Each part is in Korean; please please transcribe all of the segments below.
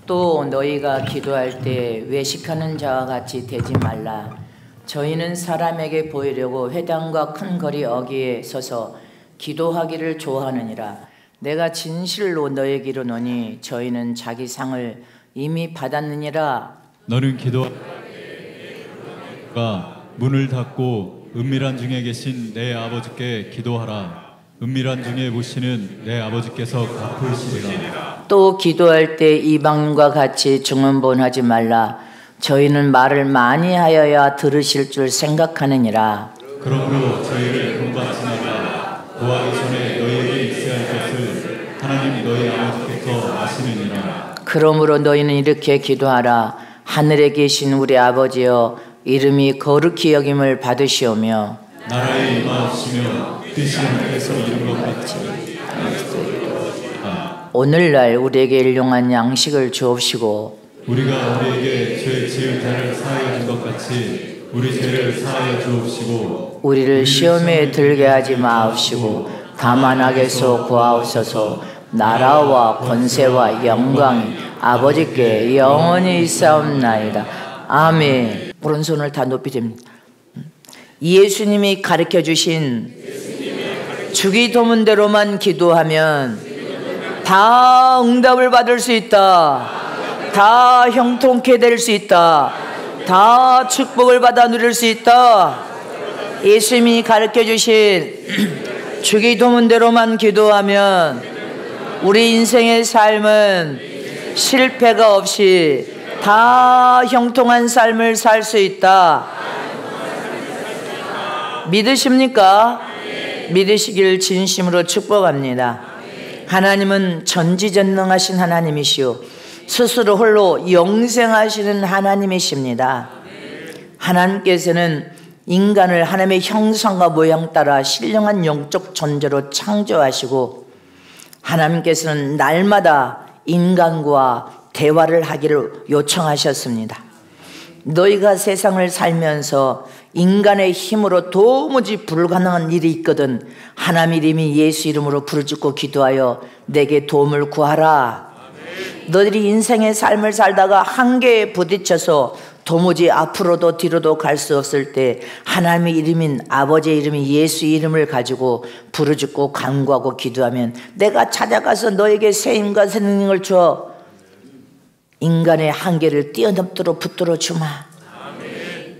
또 너희가 기도할 때 외식하는 자와 같이 되지 말라. 저희는 사람에게 보이려고 회당과 큰 거리 어귀에 서서 기도하기를 좋아하느니라. 내가 진실로 너에게 이르노니 저희는 자기 상을 이미 받았느니라. 너는 기도가 문을 닫고 은밀한 중에 계신 내 아버지께 기도하라. 은밀한 중에 보시는 내 아버지께서 갚으시리라. 또 기도할 때 이방인과 같이 중언부언하지 말라. 저희는 말을 많이 하여야 들으실 줄 생각하느니라. 그러므로 저희를 본받지 말라. 구하기 전에 너희에게 있어야 할 것을 하나님 너희 아버지께서 아시느니라. 그러므로 너희는 이렇게 기도하라. 하늘에 계신 우리 아버지여, 이름이 거룩히 여김을 받으시오며 나라에 임하시며 뜻이 하늘에서 이룬 것 같이 오늘날 우리에게 일용할 양식을 주옵시고 우리가 우리에게 죄 지은 자를 사하여 준 것 같이 우리 죄를 사하여 주옵시고 우리를 시험에 들게 하지 마옵시고 다만 악에서 구하옵소서. 나라와 권세와 영광이 아버지께 영원히 있사옵나이다. 아멘. 오른손을 다 높이 듭니다. 예수님이 가르쳐 주신 주기도문대로만 기도하면 다 응답을 받을 수 있다. 다 형통케 될 수 있다. 다 축복을 받아 누릴 수 있다. 예수님이 가르쳐 주신 주기도문대로만 기도하면 우리 인생의 삶은 실패가 없이 다 형통한 삶을 살 수 있다. 믿으십니까? 믿으시길 진심으로 축복합니다. 하나님은 전지전능하신 하나님이시오. 스스로 홀로 영생하시는 하나님이십니다. 하나님께서는 인간을 하나님의 형상과 모양 따라 신령한 영적 존재로 창조하시고 하나님께서는 날마다 인간과 대화를 하기를 요청하셨습니다. 너희가 세상을 살면서 인간의 힘으로 도무지 불가능한 일이 있거든 하나님 이름이 예수 이름으로 부르짖고 기도하여 내게 도움을 구하라. 너희들이 인생의 삶을 살다가 한계에 부딪혀서 도무지 앞으로도 뒤로도 갈 수 없을 때 하나님의 이름인 아버지의 이름인 예수 이름을 가지고 부르짖고 간구하고 기도하면 내가 찾아가서 너에게 새 힘과 새 능력을 주어 인간의 한계를 뛰어넘도록 붙들어 주마.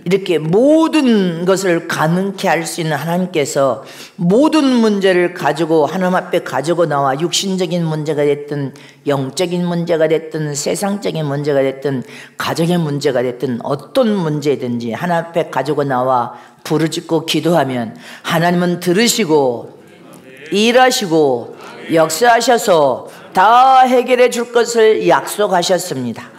이렇게 모든 것을 가능케 할 수 있는 하나님께서 모든 문제를 가지고 하나님 앞에 가지고 나와 육신적인 문제가 됐든 영적인 문제가 됐든 세상적인 문제가 됐든 가정의 문제가 됐든 어떤 문제든지 하나님 앞에 가지고 나와 부르짖고 기도하면 하나님은 들으시고 일하시고 역사하셔서 다 해결해 줄 것을 약속하셨습니다.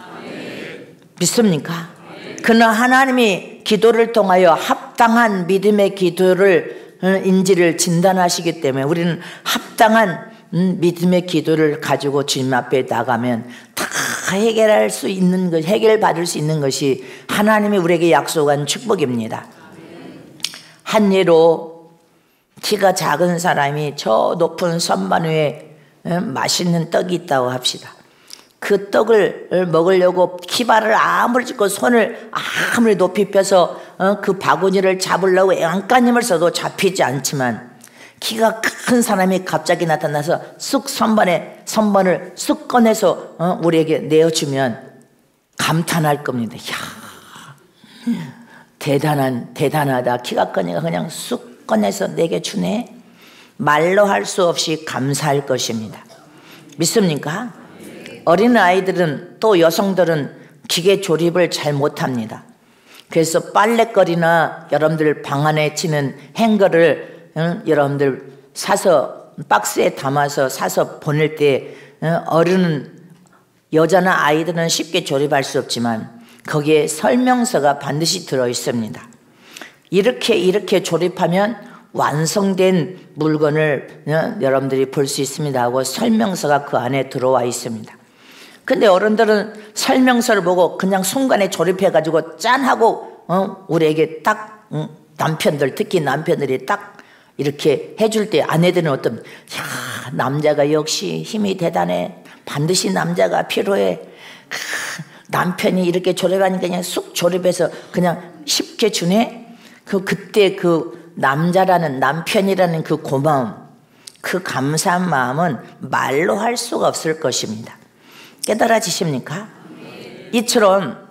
믿습니까? 그러나 하나님이 기도를 통하여 합당한 믿음의 기도를 인지를 진단하시기 때문에 우리는 합당한 믿음의 기도를 가지고 주님 앞에 나가면 다 해결할 수 있는 것, 해결받을 수 있는 것이 하나님이 우리에게 약속한 축복입니다. 한 예로 키가 작은 사람이 저 높은 선반 위에 맛있는 떡이 있다고 합시다. 그 떡을 먹으려고 키발을 아무리 짚고 손을 아무리 높이 펴서 그 바구니를 잡으려고 애완가님을 써도 잡히지 않지만 키가 큰 사람이 갑자기 나타나서 쑥 선반을 쑥 꺼내서 우리에게 내어주면 감탄할 겁니다. 이야, 대단하다. 키가 크니까 그냥 쑥 꺼내서 내게 주네. 말로 할 수 없이 감사할 것입니다. 믿습니까? 어린 아이들은 또 여성들은 기계 조립을 잘 못합니다. 그래서 빨래거리나 여러분들 방 안에 치는 행거를 여러분들 사서 박스에 담아서 사서 보낼 때 어른은 여자나 아이들은 쉽게 조립할 수 없지만 거기에 설명서가 반드시 들어 있습니다. 이렇게 조립하면 완성된 물건을 여러분들이 볼 수 있습니다 하고 설명서가 그 안에 들어와 있습니다. 근데 어른들은 설명서를 보고 그냥 순간에 조립해가지고 짠 하고 우리에게 딱 남편들 특히 남편들이 딱 이렇게 해줄 때 아내들은 어떤 야 남자가 역시 힘이 대단해 반드시 남자가 필요해 남편이 이렇게 졸업하니까 그냥 쑥 졸업해서 그냥 쉽게 주네. 그때 그 남자라는, 남편이라는 그 고마움, 그 감사한 마음은 말로 할 수가 없을 것입니다. 깨달아지십니까? 이처럼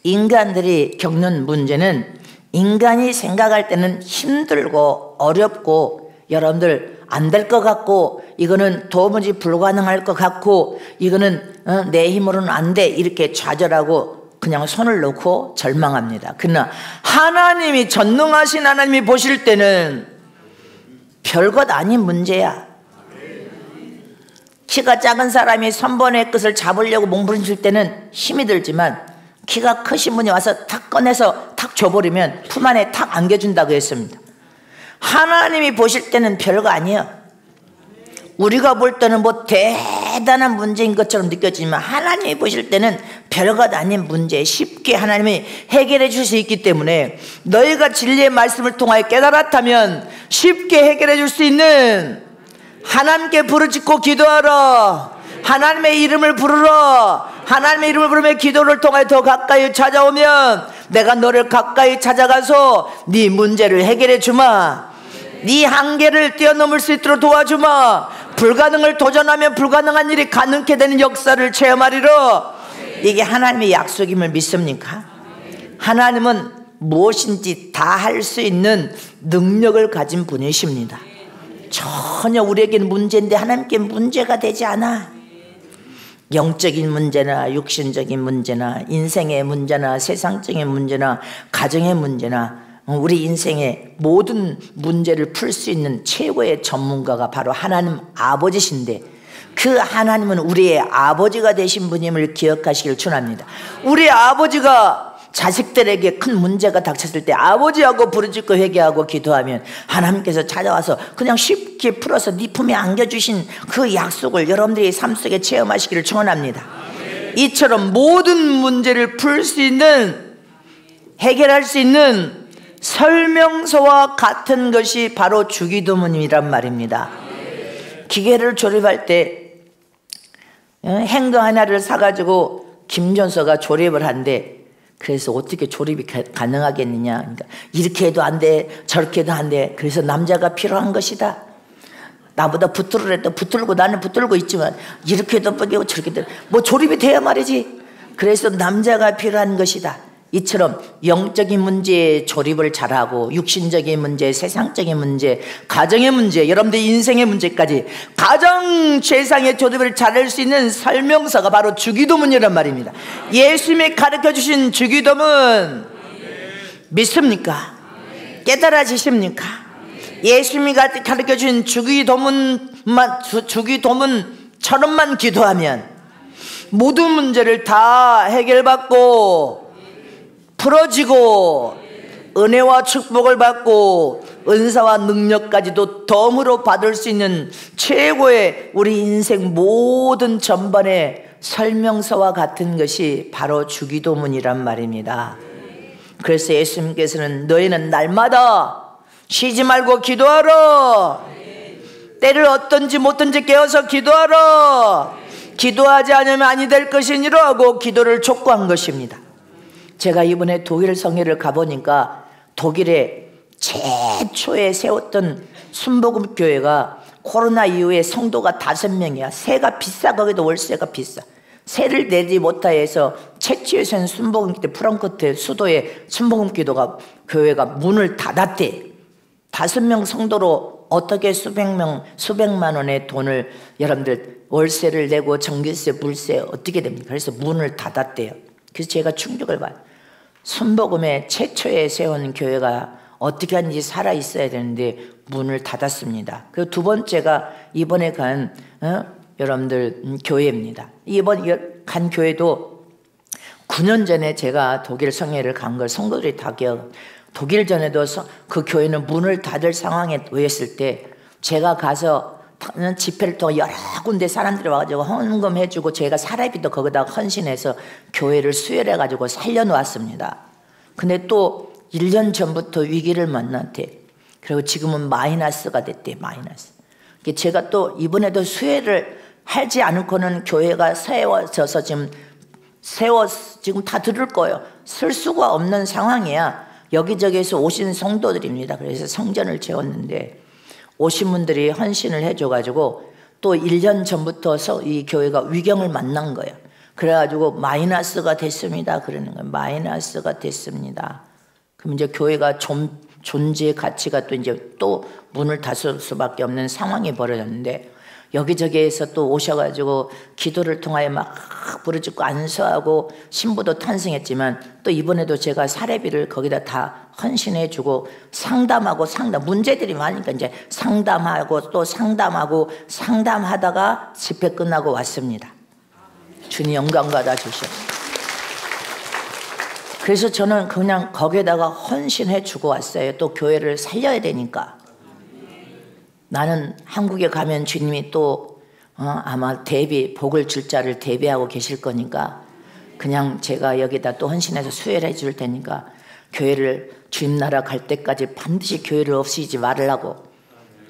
인간들이 겪는 문제는, 인간이 생각할 때는 힘들고 어렵고 여러분들 안 될 것 같고 이거는 도무지 불가능할 것 같고 이거는 내 힘으로는 안 돼, 이렇게 좌절하고 그냥 손을 놓고 절망합니다. 그러나 하나님이, 전능하신 하나님이 보실 때는 별것 아닌 문제야. 키가 작은 사람이 선번의 끝을 잡으려고 몸부림칠 때는 힘이 들지만 키가 크신 분이 와서 탁 꺼내서 탁 줘버리면 품 안에 탁 안겨준다고 했습니다. 하나님이 보실 때는 별거 아니에요. 우리가 볼 때는 뭐 대단한 문제인 것처럼 느껴지지만 하나님이 보실 때는 별것 아닌 문제, 쉽게 하나님이 해결해 줄 수 있기 때문에 너희가 진리의 말씀을 통하여 깨달았다면 쉽게 해결해 줄 수 있는, 하나님께 부르짖고 기도하라, 하나님의 이름을 부르라, 하나님의 이름을 부르며 기도를 통하여 더 가까이 찾아오면 내가 너를 가까이 찾아가서 네 문제를 해결해 주마, 네 한계를 뛰어넘을 수 있도록 도와주마, 불가능을 도전하면 불가능한 일이 가능케 되는 역사를 체험하리라. 이게 하나님의 약속임을 믿습니까? 하나님은 무엇인지 다 할 수 있는 능력을 가진 분이십니다. 전혀 우리에게는 문제인데 하나님께는 문제가 되지 않아. 영적인 문제나 육신적인 문제나 인생의 문제나 세상적인 문제나 가정의 문제나 우리 인생의 모든 문제를 풀 수 있는 최고의 전문가가 바로 하나님 아버지신데, 그 하나님은 우리의 아버지가 되신 분임을 기억하시길 축원합니다. 우리 아버지가 자식들에게 큰 문제가 닥쳤을 때 아버지하고 부르짖고 회개하고 기도하면 하나님께서 찾아와서 그냥 쉽게 풀어서 네 품에 안겨주신 그 약속을 여러분들이 삶 속에 체험하시기를 축원합니다. 이처럼 모든 문제를 풀 수 있는, 해결할 수 있는 설명서와 같은 것이 바로 주기도문이란 말입니다. 기계를 조립할 때 행거 하나를 사가지고 김전서가 조립을 한대. 그래서 어떻게 조립이 가능하겠느냐. 그러니까 이렇게 해도 안 돼, 저렇게 해도 안 돼. 그래서 남자가 필요한 것이다. 나보다 붙들으래도 붙들고, 나는 붙들고 있지만 이렇게 해도 뻗기고 저렇게 해도 뭐 조립이 돼야 말이지. 그래서 남자가 필요한 것이다. 이처럼 영적인 문제에 조립을 잘하고 육신적인 문제, 세상적인 문제, 가정의 문제, 여러분들 인생의 문제까지 가장 최상의 조립을 잘할 수 있는 설명서가 바로 주기도문이란 말입니다. 예수님이 가르쳐주신 주기도문 믿습니까? 깨달아지십니까? 예수님이 가르쳐주신 주기도문처럼만 기도하면 모든 문제를 다 해결받고 풀어지고 은혜와 축복을 받고 은사와 능력까지도 덤으로 받을 수 있는 최고의 우리 인생 모든 전반의 설명서와 같은 것이 바로 주기도문이란 말입니다. 그래서 예수님께서는 너희는 날마다 쉬지 말고 기도하라, 때를 어떤지 못든지 깨어서 기도하라, 기도하지 않으면 아니 될 것이니라 하고 기도를 촉구한 것입니다. 제가 이번에 독일 성회를 가보니까 독일에 최초에 세웠던 순복음 교회가 코로나 이후에 성도가 5명이야. 세가 비싸. 거기도 월세가 비싸. 세를 내지 못하여서 최초에 세운 순복음 때 프랑크푸르트 수도에 순복음 기도가 교회가 문을 닫았대. 5명 성도로 어떻게 수백만 원의 돈을 여러분들 월세를 내고 전기세, 물세 어떻게 됩니까? 그래서 문을 닫았대요. 그래서 제가 충격을 받아요. 순복음의 최초에 세운 교회가 어떻게 하는지 살아 있어야 되는데 문을 닫았습니다. 그 두 번째가 이번에 간 여러분들 교회입니다. 이번 간 교회도 9년 전에 제가 독일 성회를 간 걸 성도들이 다 기억. 독일 전에도 그 교회는 문을 닫을 상황에 놓였을 때 제가 가서 집회를 통해 여러 군데 사람들이 와가지고 헌금해주고 제가 사례비도 거기다 헌신해서 교회를 수혈해가지고 살려놓았습니다. 근데 또 1년 전부터 위기를 만났대. 그리고 지금은 마이너스가 됐대. 마이너스. 제가 또 이번에도 수혈을 하지 않고는 교회가 세워져서 지금 세워 지금 다 들을 거예요. 쓸 수가 없는 상황이야. 여기저기에서 오신 성도들입니다. 그래서 성전을 채웠는데 오신 분들이 헌신을 해줘가지고 또 1년 전부터 이 교회가 위경을 만난 거예요. 그래가지고 마이너스가 됐습니다. 그러는 거예요. 마이너스가 됐습니다. 그럼 이제 교회가 존재의 가치가 또 이제 또 문을 닫을 수밖에 없는 상황이 벌어졌는데 여기저기에서 또 오셔가지고 기도를 통하여 막 부르짖고 안수하고 신부도 탄생했지만 또 이번에도 제가 사례비를 거기다 다 헌신해주고 상담하고 문제들이 많으니까 이제 상담하고 또 상담하다가 집회 끝나고 왔습니다. 주님 영광 받아 주시옵소서. 그래서 저는 그냥 거기에다가 헌신해 주고 왔어요. 또 교회를 살려야 되니까. 나는 한국에 가면 주님이 또 아마 복을 줄 자를 대비하고 계실 거니까 그냥 제가 여기다 또 헌신해서 수혜를 해줄 테니까 교회를 주님 나라 갈 때까지 반드시 교회를 없애지 말으려고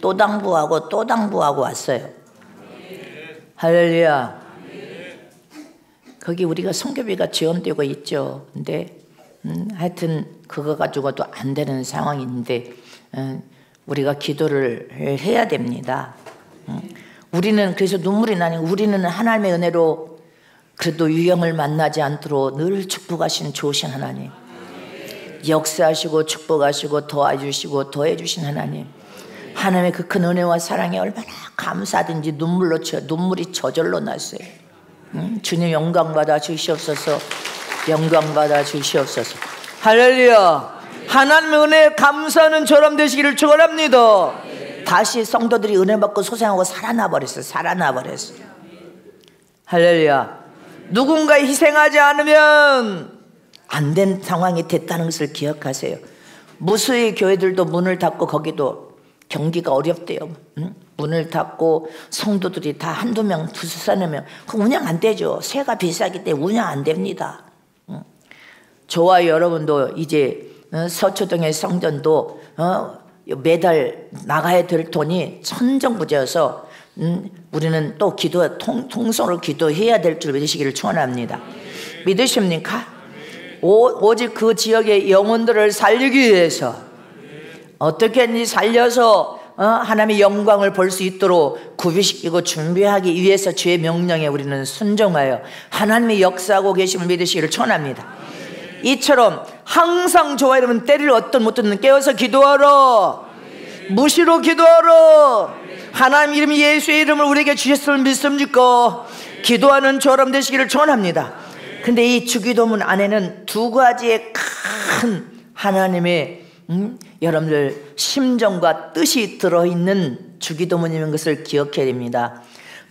또 당부하고 왔어요. 할렐루야. 거기 우리가 선교비가 지원되고 있죠. 근데 하여튼 그거 가지고도 안 되는 상황인데 우리가 기도를 해야 됩니다. 우리는 그래서 눈물이 나니 우리는 하나님의 은혜로 그래도 유형을 만나지 않도록 늘 축복하신 좋으신 하나님, 역사하시고 축복하시고 도와주시고 더해주신 하나님, 하나님의 그 큰 은혜와 사랑에 얼마나 감사하든지 눈물이 저절로 났어요. 주님 영광 받아 주시옵소서. 영광 받아 주시옵소서. 할렐루야. 하나님의 은혜에 감사하는 저람 되시기를 축원합니다. 다시 성도들이 은혜 받고 소생하고 살아나 버렸어요. 할렐루야. 누군가 희생하지 않으면 안 된 상황이 됐다는 것을 기억하세요. 무수히 교회들도 문을 닫고 거기도 경기가 어렵대요. 문을 닫고 성도들이 다 한두 명, 두서너 명. 그럼 운영 안 되죠. 세가 비싸기 때문에 운영 안 됩니다. 저와 여러분도 이제 서초동의 성전도 매달 나가야 될 돈이 천정부지여서 우리는 또 통성으로 기도해야 될 줄 믿으시기를 축원합니다. 믿으십니까? 오직 그 지역의 영혼들을 살리기 위해서 어떻게 했는지 살려서 하나님의 영광을 볼 수 있도록 구비시키고 준비하기 위해서 주의 명령에 우리는 순종하여 하나님의 역사하고 계심을 믿으시기를 축원합니다. 이처럼 항상 저와 여러분 때를 어떤 못 듣는 깨어서 기도하라, 무시로 기도하라. 하나님 이름 예수의 이름을 우리에게 주셨음을 믿습니까? 기도하는 저람 되시기를 축원합니다. 근데 이 주기도문 안에는 두 가지의 큰 하나님의 여러분들 심정과 뜻이 들어있는 주기도문인 것을 기억해야 됩니다.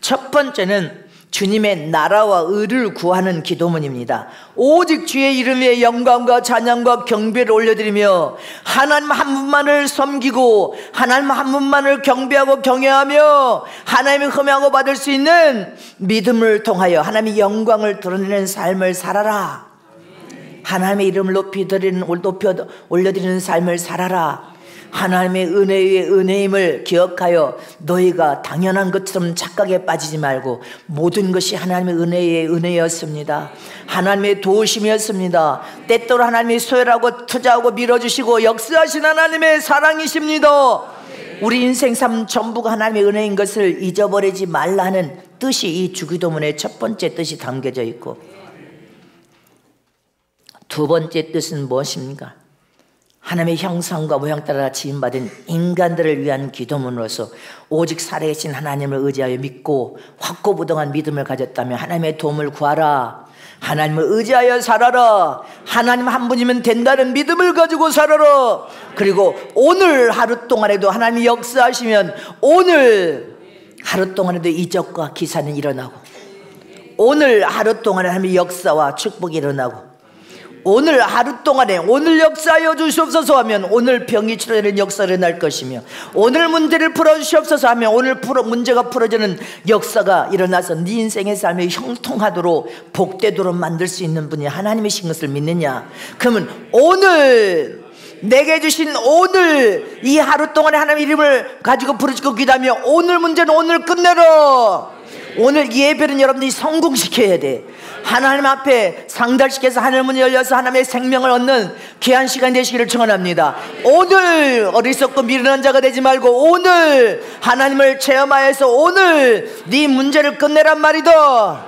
첫 번째는 주님의 나라와 의를 구하는 기도문입니다. 오직 주의 이름에 영광과 찬양과 경배를 올려드리며 하나님 한 분만을 섬기고 하나님 한 분만을 경배하고 경외하며 하나님의 흠양하고 받을 수 있는 믿음을 통하여 하나님의 영광을 드러내는 삶을 살아라. 하나님의 이름을 높이 올려드리는 삶을 살아라. 하나님의 은혜의 은혜임을 기억하여 너희가 당연한 것처럼 착각에 빠지지 말고 모든 것이 하나님의 은혜의 은혜였습니다. 하나님의 도우심이었습니다. 때때로 하나님이 소멸하고 투자하고 밀어주시고 역사하신 하나님의 사랑이십니다. 우리 인생 삶 전부가 하나님의 은혜인 것을 잊어버리지 말라는 뜻이 이 주기도문의 첫 번째 뜻이 담겨져 있고, 두 번째 뜻은 무엇입니까? 하나님의 형상과 모양 따라 지음받은 인간들을 위한 기도문으로서 오직 살아계신 하나님을 의지하여 믿고 확고부동한 믿음을 가졌다면 하나님의 도움을 구하라. 하나님을 의지하여 살아라. 하나님 한 분이면 된다는 믿음을 가지고 살아라. 그리고 오늘 하루 동안에도 하나님이 역사하시면 오늘 하루 동안에도 이적과 기사는 일어나고, 오늘 하루 동안에 하나님의 역사와 축복이 일어나고, 오늘 하루 동안에 오늘 역사하여 주시옵소서 하면 오늘 병이 치료되는 역사가 일어날 것이며, 오늘 문제를 풀어주시옵소서 하면 오늘 문제가 풀어지는 역사가 일어나서 네 인생의 삶이 형통하도록 복되도록 만들 수 있는 분이 하나님이신 것을 믿느냐? 그러면 오늘 내게 주신 오늘 이 하루 동안에 하나님의 이름을 가지고 부르짖고 기도하며 오늘 문제는 오늘 끝내라. 오늘 이 예배는 여러분들이 성공시켜야 돼. 하나님 앞에 상달시켜서 하늘 문이 열려서 하나님의 생명을 얻는 귀한 시간 되시기를 축원합니다. 오늘 어리석고 미련한 자가 되지 말고 오늘 하나님을 체험하여서 오늘 네 문제를 끝내란 말이다.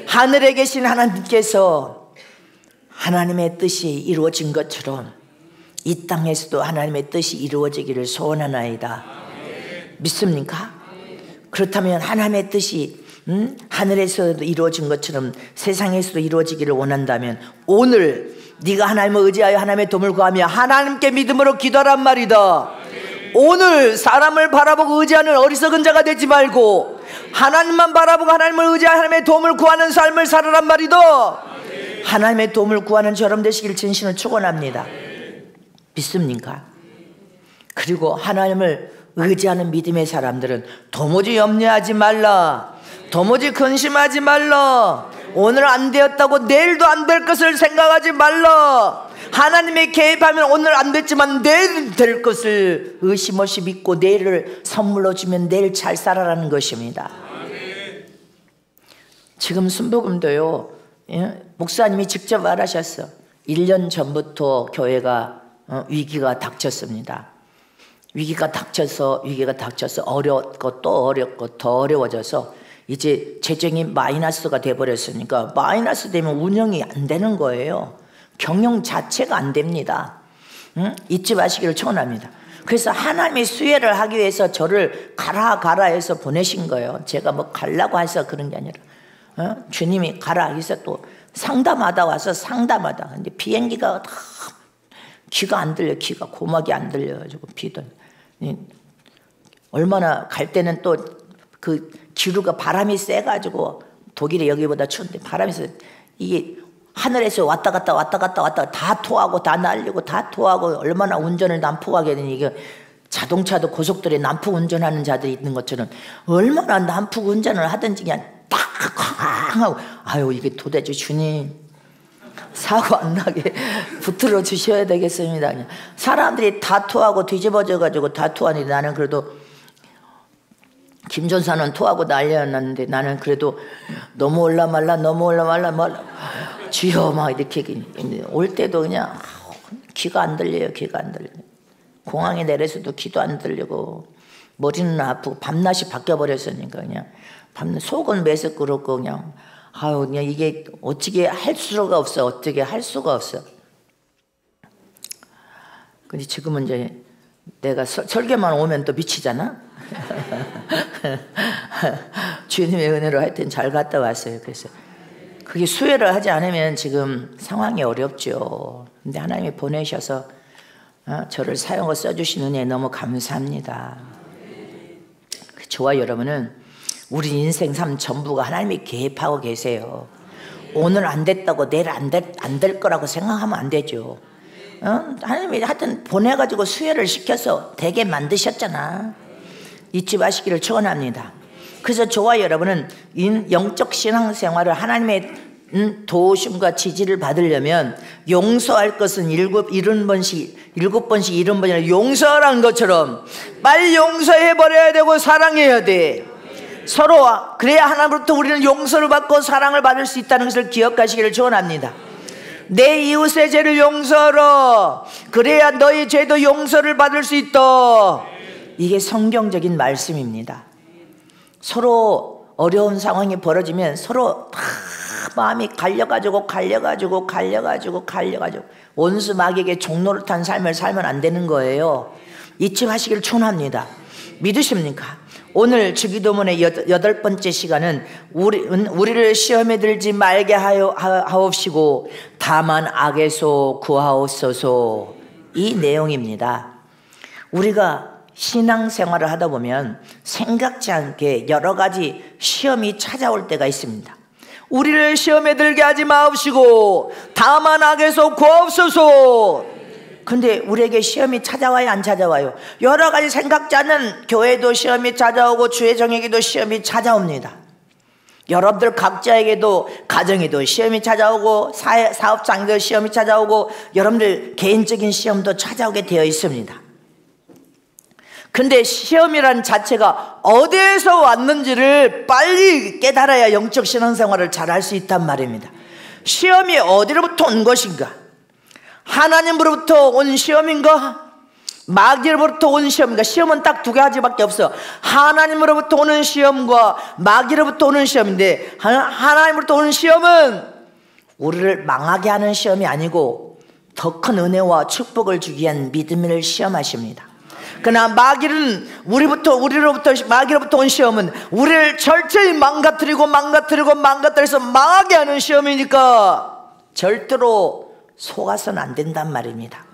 하늘에 계신 하나님께서 하나님의 뜻이 이루어진 것처럼 이 땅에서도 하나님의 뜻이 이루어지기를 소원하나이다. 믿습니까? 그렇다면 하나님의 뜻이 하늘에서도 이루어진 것처럼 세상에서도 이루어지기를 원한다면 오늘 네가 하나님을 의지하여 하나님의 도움을 구하며 하나님께 믿음으로 기도하란 말이다. 오늘 사람을 바라보고 의지하는 어리석은 자가 되지 말고 하나님만 바라보고 하나님을 의지하여 하나님의 도움을 구하는 삶을 살아란 말이다. 하나님의 도움을 구하는 저럼 되시길 진심으로 축원합니다. 믿습니까? 그리고 하나님을 의지하는 믿음의 사람들은 도무지 염려하지 말라, 도무지 근심하지 말라, 오늘 안 되었다고 내일도 안 될 것을 생각하지 말라. 하나님의 개입하면 오늘 안 됐지만 내일 될 것을 의심 없이 믿고 내일을 선물로 주면 내일 잘 살아라는 것입니다. 지금 순복음도요, 목사님이 직접 말하셨어. 1년 전부터 교회가 위기가 닥쳤습니다. 위기가 닥쳐서 어렵고 또 어렵고 더 어려워져서 이제 재정이 마이너스가 돼버렸으니까 마이너스 되면 운영이 안 되는 거예요. 경영 자체가 안 됩니다. 잊지 마시기를 축원합니다. 그래서 하나님의 수혜를 하기 위해서 저를 가라 해서 보내신 거예요. 제가 뭐 가려고 해서 그런 게 아니라 주님이 가라 해서 또 상담하다 와서 상담하다. 근데 비행기가 다 귀가 안 들려, 귀가 고막이 안 들려가지고 비던. 얼마나 갈 때는 또 그 기류가 바람이 세가지고 독일이 여기보다 추운데 바람이 세. 이게 하늘에서 왔다 갔다 다 토하고 다 날리고 다 토하고 얼마나 운전을 난폭하게 되니 이게 자동차도 고속도로에 난폭 운전하는 자들이 있는 것처럼 얼마나 난폭 운전을 하든지 그냥 딱 하고 아유 이게 도대체 주님 사고 안 나게 붙들어 주셔야 되겠습니다. 그냥. 사람들이 다 토하고 뒤집어져 가지고 다 토하니 나는 그래도 김전사는 토하고 난리였는데 나는 그래도 너무 올라 말라 주여 막 이렇게 올 때도 그냥 귀가 안 들려요. 공항에 내려서도 귀도 안 들리고 머리는 아프고 밤낮이 바뀌어버렸으니까 그냥 밤낮 속은 메스끄럽고 그냥 아유 그냥 이게 어떻게 할 수가 없어. 근데 지금은 이제 내가 설교만 오면 또 미치잖아. 주님의 은혜로 하여튼 잘 갔다 왔어요. 그래서 그게 수혜를 하지 않으면 지금 상황이 어렵죠. 근데 하나님이 보내셔서 저를 사용해 써주신 은혜에 너무 감사합니다. 저와 여러분은 우리 인생 삶 전부가 하나님이 개입하고 계세요. 오늘 안 됐다고 내일 안 될 거라고 생각하면 안 되죠. 하나님이 하여튼 보내가지고 수혜를 시켜서 되게 만드셨잖아. 잊지 마시기를 축원합니다. 그래서 저와 여러분은 영적 신앙생활을 하나님의 도우심과 지지를 받으려면 용서할 것은 7번씩 용서하라는 것처럼 빨리 용서해버려야 되고 사랑해야 돼. 서로 그래야 하나님으로부터 우리는 용서를 받고 사랑을 받을 수 있다는 것을 기억하시기를 축원합니다. 내 이웃의 죄를 용서하라. 그래야 너의 죄도 용서를 받을 수 있다. 이게 성경적인 말씀입니다. 서로 어려운 상황이 벌어지면 서로 다 마음이 갈려가지고 원수 마귀에게 종노릇한 삶을 살면 안 되는 거예요. 잊지 마시기를 축원합니다. 믿으십니까? 오늘 주기도문의 8번째 시간은 우리를 시험에 들지 말게 하옵시고 다만 악에서 구하옵소서, 이 내용입니다. 우리가 신앙생활을 하다 보면 생각지 않게 여러 가지 시험이 찾아올 때가 있습니다. 우리를 시험에 들게 하지 마옵시고 다만 악에서 구하옵소서. 근데 우리에게 시험이 찾아와요, 안 찾아와요? 여러 가지 생각지 않은 교회도 시험이 찾아오고 주의 정에게도 시험이 찾아옵니다. 여러분들 각자에게도 가정에도 시험이 찾아오고 사업장에도 시험이 찾아오고 여러분들 개인적인 시험도 찾아오게 되어 있습니다. 근데 시험이란 자체가 어디에서 왔는지를 빨리 깨달아야 영적 신앙생활을 잘할 수 있단 말입니다. 시험이 어디로부터 온 것인가? 하나님으로부터 온 시험인가? 마귀로부터 온 시험인가? 시험은 딱 두 가지밖에 없어. 하나님으로부터 오는 시험과 마귀로부터 오는 시험인데, 하나님으로부터 오는 시험은 우리를 망하게 하는 시험이 아니고 더 큰 은혜와 축복을 주기 위한 믿음을 시험하십니다. 그러나 마귀로부터 온 시험은 우리를 철저히 망가뜨려서 망하게 하는 시험이니까 절대로 속아서는 안 된단 말입니다.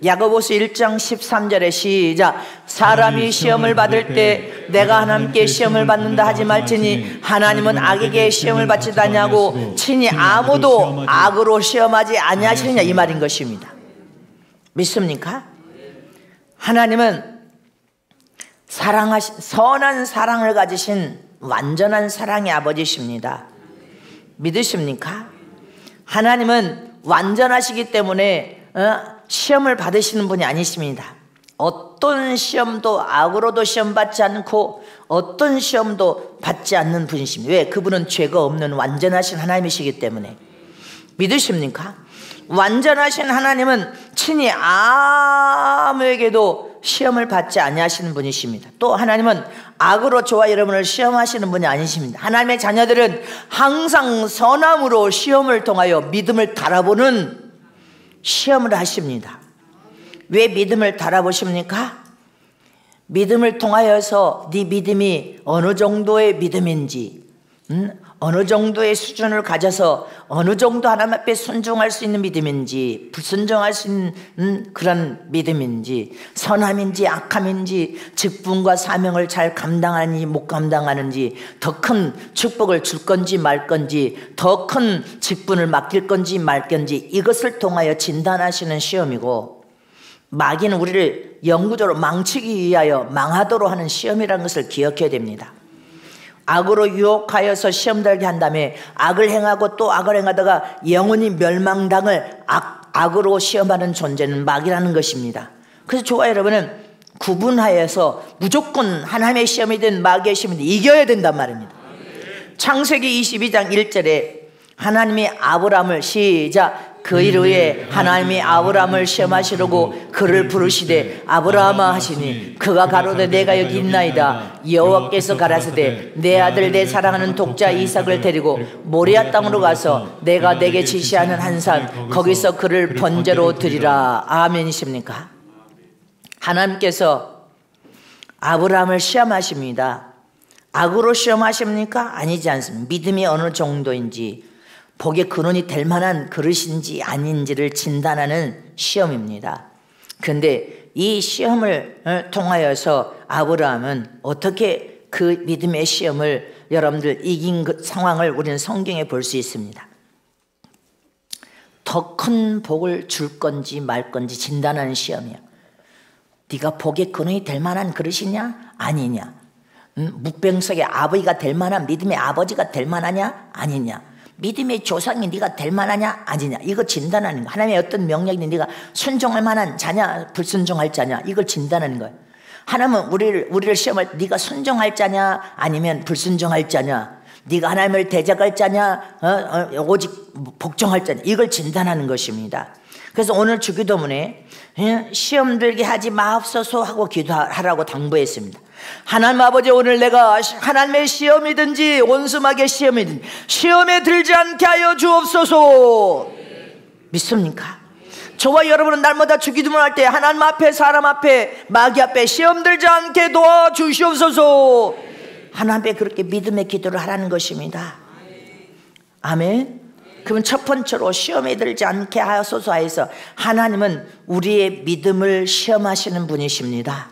야고보서 1장 13절에 시작. 사람이 시험을 받을 때 내가 하나님께 시험을 받는다 하지 말지니 하나님은 악에게 시험을 받지도 아니하고 친히 아무도 악으로 시험하지 아니하시느냐, 이 말인 것입니다. 믿습니까? 하나님은 선한 사랑을 가지신 완전한 사랑의 아버지십니다. 믿으십니까? 하나님은 완전하시기 때문에 시험을 받으시는 분이 아니십니다. 어떤 시험도 악으로도 시험 받지 않고 어떤 시험도 받지 않는 분이십니다. 왜? 그분은 죄가 없는 완전하신 하나님이시기 때문에. 믿으십니까? 완전하신 하나님은 친히 아무에게도 시험을 받지 아니하시는 분이십니다. 또 하나님은 악으로 저와 여러분을 시험하시는 분이 아니십니다. 하나님의 자녀들은 항상 선함으로 시험을 통하여 믿음을 달아보는 시험을 하십니다. 왜 믿음을 달아보십니까? 믿음을 통하여서 네 믿음이 어느 정도의 믿음인지, 어느 정도의 수준을 가져서 어느 정도 하나님 앞에 순종할 수 있는 믿음인지, 불순종할 수 있는 그런 믿음인지, 선함인지 악함인지, 직분과 사명을 잘 감당하는지 못 감당하는지, 더 큰 축복을 줄 건지 말 건지, 더 큰 직분을 맡길 건지 말 건지, 이것을 통하여 진단하시는 시험이고, 마귀는 우리를 영구적으로 망치기 위하여 망하도록 하는 시험이라는 것을 기억해야 됩니다. 악으로 유혹하여서 시험 들게 한 다음에 악을 행하고 또 악을 행하다가 영원히 멸망당을 악으로 시험하는 존재는 마귀라는 것입니다. 그래서 저와 여러분은 구분하여서 무조건 하나님의 시험이든 마귀의 시험이든 이겨야 된단 말입니다. 창세기 22장 1절에 하나님이 아브라함을 시작. 그 일 후에 하나님이 아브라함을 시험하시려고 그를 부르시되 아브라함아 하시니 그가 가로되 내가 여기 있나이다. 여호와께서 가라사대 내 아들 내 사랑하는 독자 이삭을 데리고 모리아 땅으로 가서 내가 내게 지시하는 한 산 거기서 그를 번제로 드리라. 아멘이십니까? 하나님께서 아브라함을 시험하십니다. 악으로 시험하십니까? 아니지 않습니다. 믿음이 어느 정도인지, 복의 근원이 될 만한 그릇인지 아닌지를 진단하는 시험입니다. 그런데 이 시험을 통하여서 아브라함은 어떻게 그 믿음의 시험을 여러분들 이긴 그 상황을 우리는 성경에 볼 수 있습니다. 더 큰 복을 줄 건지 말 건지 진단하는 시험이야. 네가 복의 근원이 될 만한 그릇이냐 아니냐, 묵병석의 아버지가 될 만한 믿음의 아버지가 될 만하냐 아니냐, 믿음의 조상이 네가 될 만하냐 아니냐, 이거 진단하는 거야. 하나님의 어떤 명령이 네가 순종할 만한 자냐 불순종할 자냐, 이걸 진단하는 거야. 하나님은 우리를 시험할 때 네가 순종할 자냐 아니면 불순종할 자냐, 네가 하나님을 대적할 자냐 오직 복종할 자냐, 이걸 진단하는 것입니다. 그래서 오늘 주기도문에 시험 들게 하지 마옵소서 하고 기도하라고 당부했습니다. 하나님 아버지, 오늘 내가 하나님의 시험이든지 온수막의 시험이든지 시험에 들지 않게 하여 주옵소서. 믿습니까? 저와 여러분은 날마다 주기도문할 때 하나님 앞에 사람 앞에 마귀 앞에 시험 들지 않게 도와주시옵소서. 하나님 앞에 그렇게 믿음의 기도를 하라는 것입니다. 아멘. 그러면 첫 번째로 시험에 들지 않게 하소서 해서 하나님은 우리의 믿음을 시험하시는 분이십니다.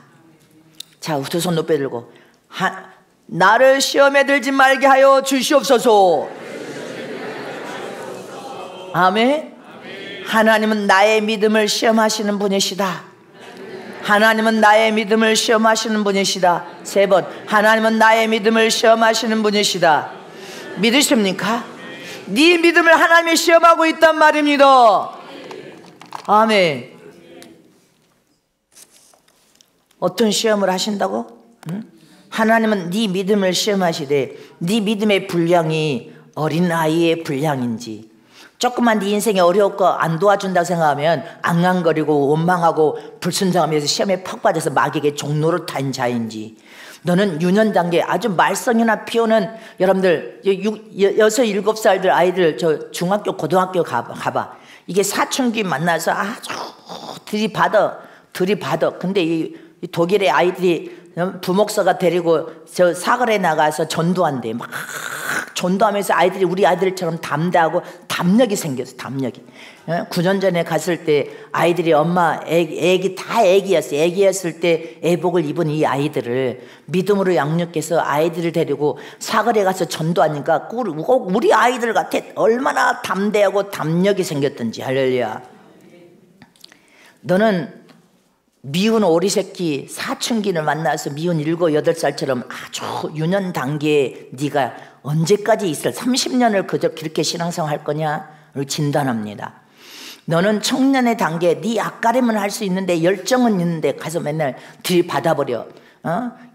자, 두 손 높이 들고 나를 시험에 들지 말게 하여 주시옵소서. 아멘. 하나님은 나의 믿음을 시험하시는 분이시다. 하나님은 나의 믿음을 시험하시는 분이시다. 세 번, 하나님은 나의 믿음을 시험하시는 분이시다. 믿으십니까? 네 믿음을 하나님이 시험하고 있단 말입니다. 아멘. 어떤 시험을 하신다고? 응? 하나님은 네 믿음을 시험하시되 네 믿음의 분량이 어린아이의 분량인지, 조금만 네 인생이 어려웠고 안 도와준다고 생각하면 앙앙거리고 원망하고 불순종하면서 시험에 팍 빠져서 마귀에게 종로를 탄 자인지, 너는 유년 단계 아주 말썽이나 피우는, 여러분들 6, 6, 7살들 아이들 저 중학교 고등학교 가봐. 이게 사춘기 만나서 아주 들이받아. 근데 이 독일의 아이들이 부목사가 데리고 저 사거리에 나가서 전도한대. 막 전도하면서 아이들이 우리 아이들처럼 담대하고 담력이 생겼어. 담력이. 9년 전에 갔을 때 아이들이 엄마 애기 다 애기였을 때 애복을 입은 이 아이들을 믿음으로 양육해서 아이들을 데리고 사거리에 가서 전도하니까 꼭 우리 아이들 같아. 얼마나 담대하고 담력이 생겼던지. 할렐루야. 너는 미운 오리 새끼 사춘기를 만나서 미운 7, 8살처럼 아주 유년 단계에 네가 언제까지 있을 30년을 그렇게 신앙생활 할 거냐를 진단합니다. 너는 청년의 단계에 네 앞가림은 할 수 있는데 열정은 있는데 가서 맨날 들이받아버려.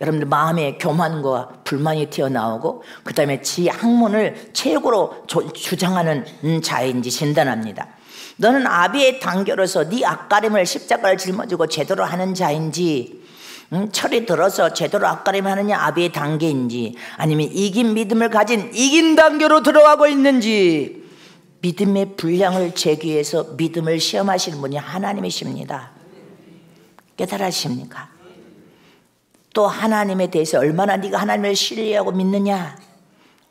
여러분들 마음에 교만과 불만이 튀어나오고 그 다음에 지 학문을 최고로 주장하는 자인지 진단합니다. 너는 아비의 단계로서 네 앞가림을 십자가를 짊어지고 제대로 하는 자인지, 철이 들어서 제대로 앞가림 하느냐 아비의 단계인지, 아니면 이긴 믿음을 가진 이긴 단계로 들어가고 있는지, 믿음의 분량을 재기 위해서 믿음을 시험하시는 분이 하나님이십니다. 깨달으십니까? 또 하나님에 대해서 얼마나 네가 하나님을 신뢰하고 믿느냐,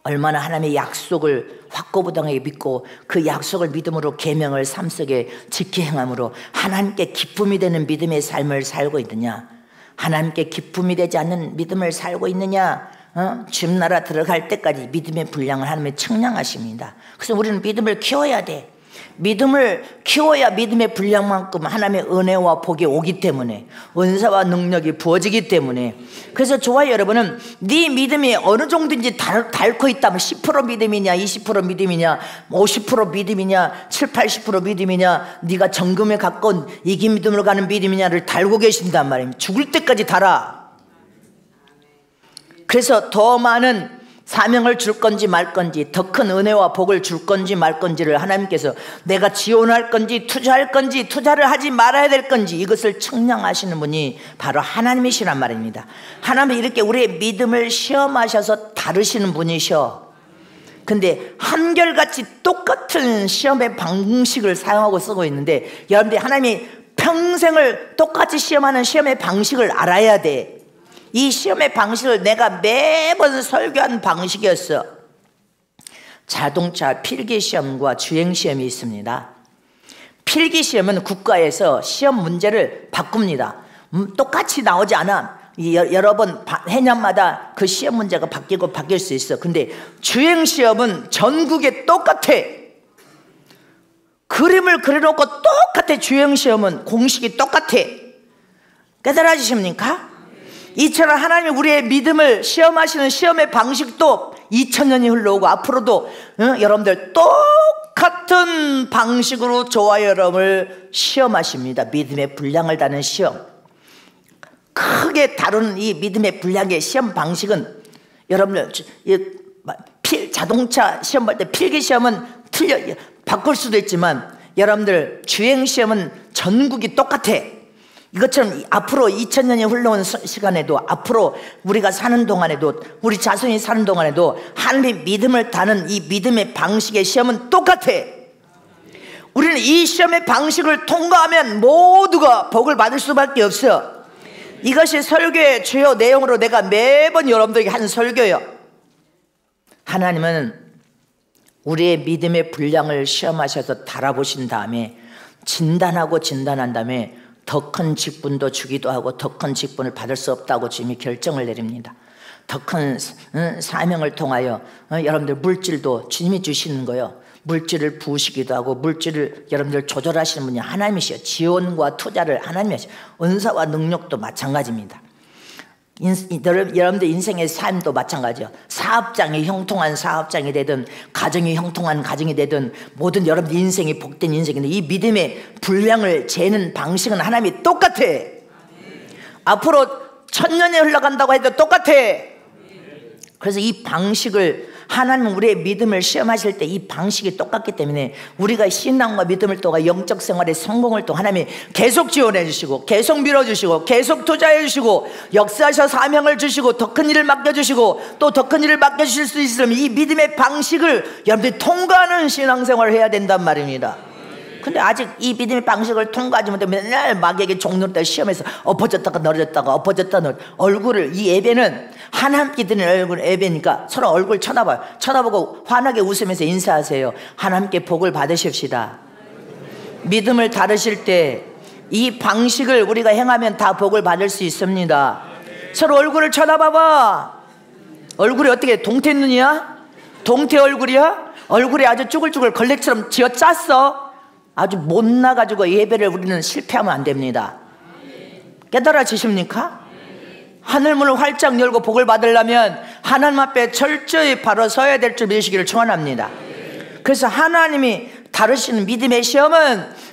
얼마나 하나님의 약속을 확고부당하게 믿고 그 약속을 믿음으로 계명을 삶 속에 지켜 행함으로 하나님께 기쁨이 되는 믿음의 삶을 살고 있느냐, 하나님께 기쁨이 되지 않는 믿음을 살고 있느냐, 주님 나라 들어갈 때까지 믿음의 분량을 하나님이 측량하십니다. 그래서 우리는 믿음을 키워야 돼. 믿음을 키워야 믿음의 분량만큼 하나님의 은혜와 복이 오기 때문에, 은사와 능력이 부어지기 때문에. 그래서 좋아요, 여러분은 네 믿음이 어느 정도인지 닳고 있다면 10% 믿음이냐 20% 믿음이냐 50% 믿음이냐 7, 80% 믿음이냐, 네가 정금에 가까운 이긴 믿음으로 가는 믿음이냐를 달고 계신단 말입니다. 죽을 때까지 달아. 그래서 더 많은 사명을 줄 건지 말 건지, 더 큰 은혜와 복을 줄 건지 말 건지를 하나님께서 내가 지원할 건지 투자할 건지 투자를 하지 말아야 될 건지 이것을 측량하시는 분이 바로 하나님이시란 말입니다. 하나님이 이렇게 우리의 믿음을 시험하셔서 다루시는 분이셔. 근데 한결같이 똑같은 시험의 방식을 사용하고 쓰고 있는데, 여러분들이 하나님이 평생을 똑같이 시험하는 시험의 방식을 알아야 돼. 이 시험의 방식을 내가 매번 설교한 방식이었어. 자동차 필기시험과 주행시험이 있습니다. 필기시험은 국가에서 시험 문제를 바꿉니다. 똑같이 나오지 않아. 여러 번 해년마다 그 시험 문제가 바뀔 수 있어. 근데 주행시험은 전국에 똑같아. 그림을 그려놓고 똑같아. 주행시험은 공식이 똑같아. 깨달아지십니까? 이처럼 하나님이 우리의 믿음을 시험하시는 시험의 방식도 2000년이 흘러오고 앞으로도 여러분들 똑같은 방식으로 저와 여러분을 시험하십니다. 믿음의 분량을 다는 시험. 크게 다루는 이 믿음의 분량의 시험 방식은, 여러분들 자동차 시험 볼 때 필기시험은 바꿀 수도 있지만, 여러분들 주행시험은 전국이 똑같아. 이것처럼 앞으로 2000년이 흘러온 시간에도, 앞으로 우리가 사는 동안에도, 우리 자손이 사는 동안에도 하나님의 믿음을 다는 이 믿음의 방식의 시험은 똑같아. 우리는 이 시험의 방식을 통과하면 모두가 복을 받을 수밖에 없어. 이것이 설교의 주요 내용으로 내가 매번 여러분들에게 하는 설교예요. 하나님은 우리의 믿음의 분량을 시험하셔서 달아보신 다음에 진단하고 진단한 다음에 더 큰 직분도 주기도 하고 더 큰 직분을 받을 수 없다고 주님이 결정을 내립니다. 더 큰 사명을 통하여 여러분들 물질도 주님이 주시는 거예요. 물질을 부으시기도 하고 물질을 여러분들 조절하시는 분이 하나님이시요. 지원과 투자를 하나님이 하시요. 은사와 능력도 마찬가지입니다. 여러분들 인생의 삶도 마찬가지요. 사업장이 형통한 사업장이 되든 가정이 형통한 가정이 되든 모든 여러분들 인생이 복된 인생인데, 이 믿음의 분량을 재는 방식은 하나님이 똑같아. 앞으로 1000년이 흘러간다고 해도 똑같아. 그래서 이 방식을, 하나님은 우리의 믿음을 시험하실 때 이 방식이 똑같기 때문에 우리가 신앙과 믿음을 통해 영적 생활의 성공을 통해 하나님이 계속 지원해 주시고, 계속 밀어주시고, 계속 투자해 주시고, 역사하셔 사명을 주시고, 더 큰 일을 맡겨주시고, 또 더 큰 일을 맡겨주실 수 있으면 이 믿음의 방식을 여러분들이 통과하는 신앙생활을 해야 된단 말입니다. 근데 아직 이 믿음의 방식을 통과하지 못해 맨날 마귀에게 종로를 때 시험에서 엎어졌다가 넘어졌다가 엎어졌다가 얼굴을, 이 예배는 하나님께 드리는 얼굴 예배니까 서로 얼굴 쳐다봐요. 쳐다보고 환하게 웃으면서 인사하세요. 하나님께 복을 받으십시다. 믿음을 다루실 때 이 방식을 우리가 행하면 다 복을 받을 수 있습니다. 서로 얼굴을 쳐다봐봐. 얼굴이 어떻게 동태 눈이야? 동태 얼굴이야? 얼굴이 아주 쭈글쭈글 걸레처럼 쥐어짰어. 아주 못나가지고 예배를 우리는 실패하면 안 됩니다. 깨달아지십니까? 하늘문을 활짝 열고 복을 받으려면 하나님 앞에 철저히 바로 서야 될 줄 믿으시기를 축원합니다. 그래서 하나님이 다루시는 믿음의 시험은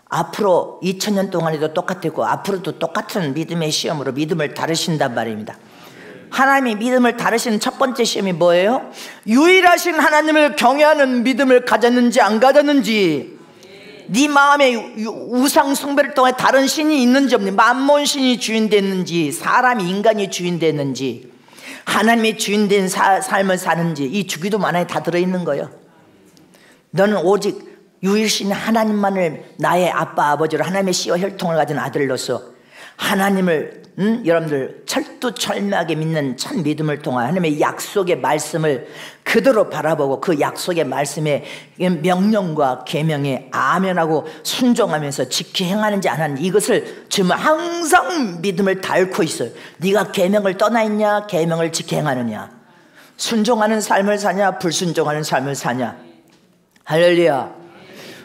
앞으로 2000년 동안에도 똑같고 앞으로도 똑같은 믿음의 시험으로 믿음을 다루신단 말입니다. 하나님이 믿음을 다루시는 첫 번째 시험이 뭐예요? 유일하신 하나님을 경외하는 믿음을 가졌는지 안 가졌는지, 네 마음에 우상 숭배를 통해 다른 신이 있는지 없는지, 만몬 신이 주인 됐는지, 사람이 인간이 주인 됐는지, 하나님이 주인 된 삶을 사는지, 이 주기도 만화에 다 들어있는 거예요. 너는 오직 유일신 하나님만을 나의 아빠 아버지로 하나님의 씨와 혈통을 가진 아들로서 하나님을 여러분들 철두철미하게 믿는 참 믿음을 통해 하나님의 약속의 말씀을 그대로 바라보고 그 약속의 말씀에 명령과 계명에 아멘하고 순종하면서 지켜 행하는지 안 하는지, 이것을 지금 항상 믿음을 닳고 있어요. 네가 계명을 떠나 있냐, 계명을 지켜 행하느냐, 순종하는 삶을 사냐, 불순종하는 삶을 사냐. 할렐루야.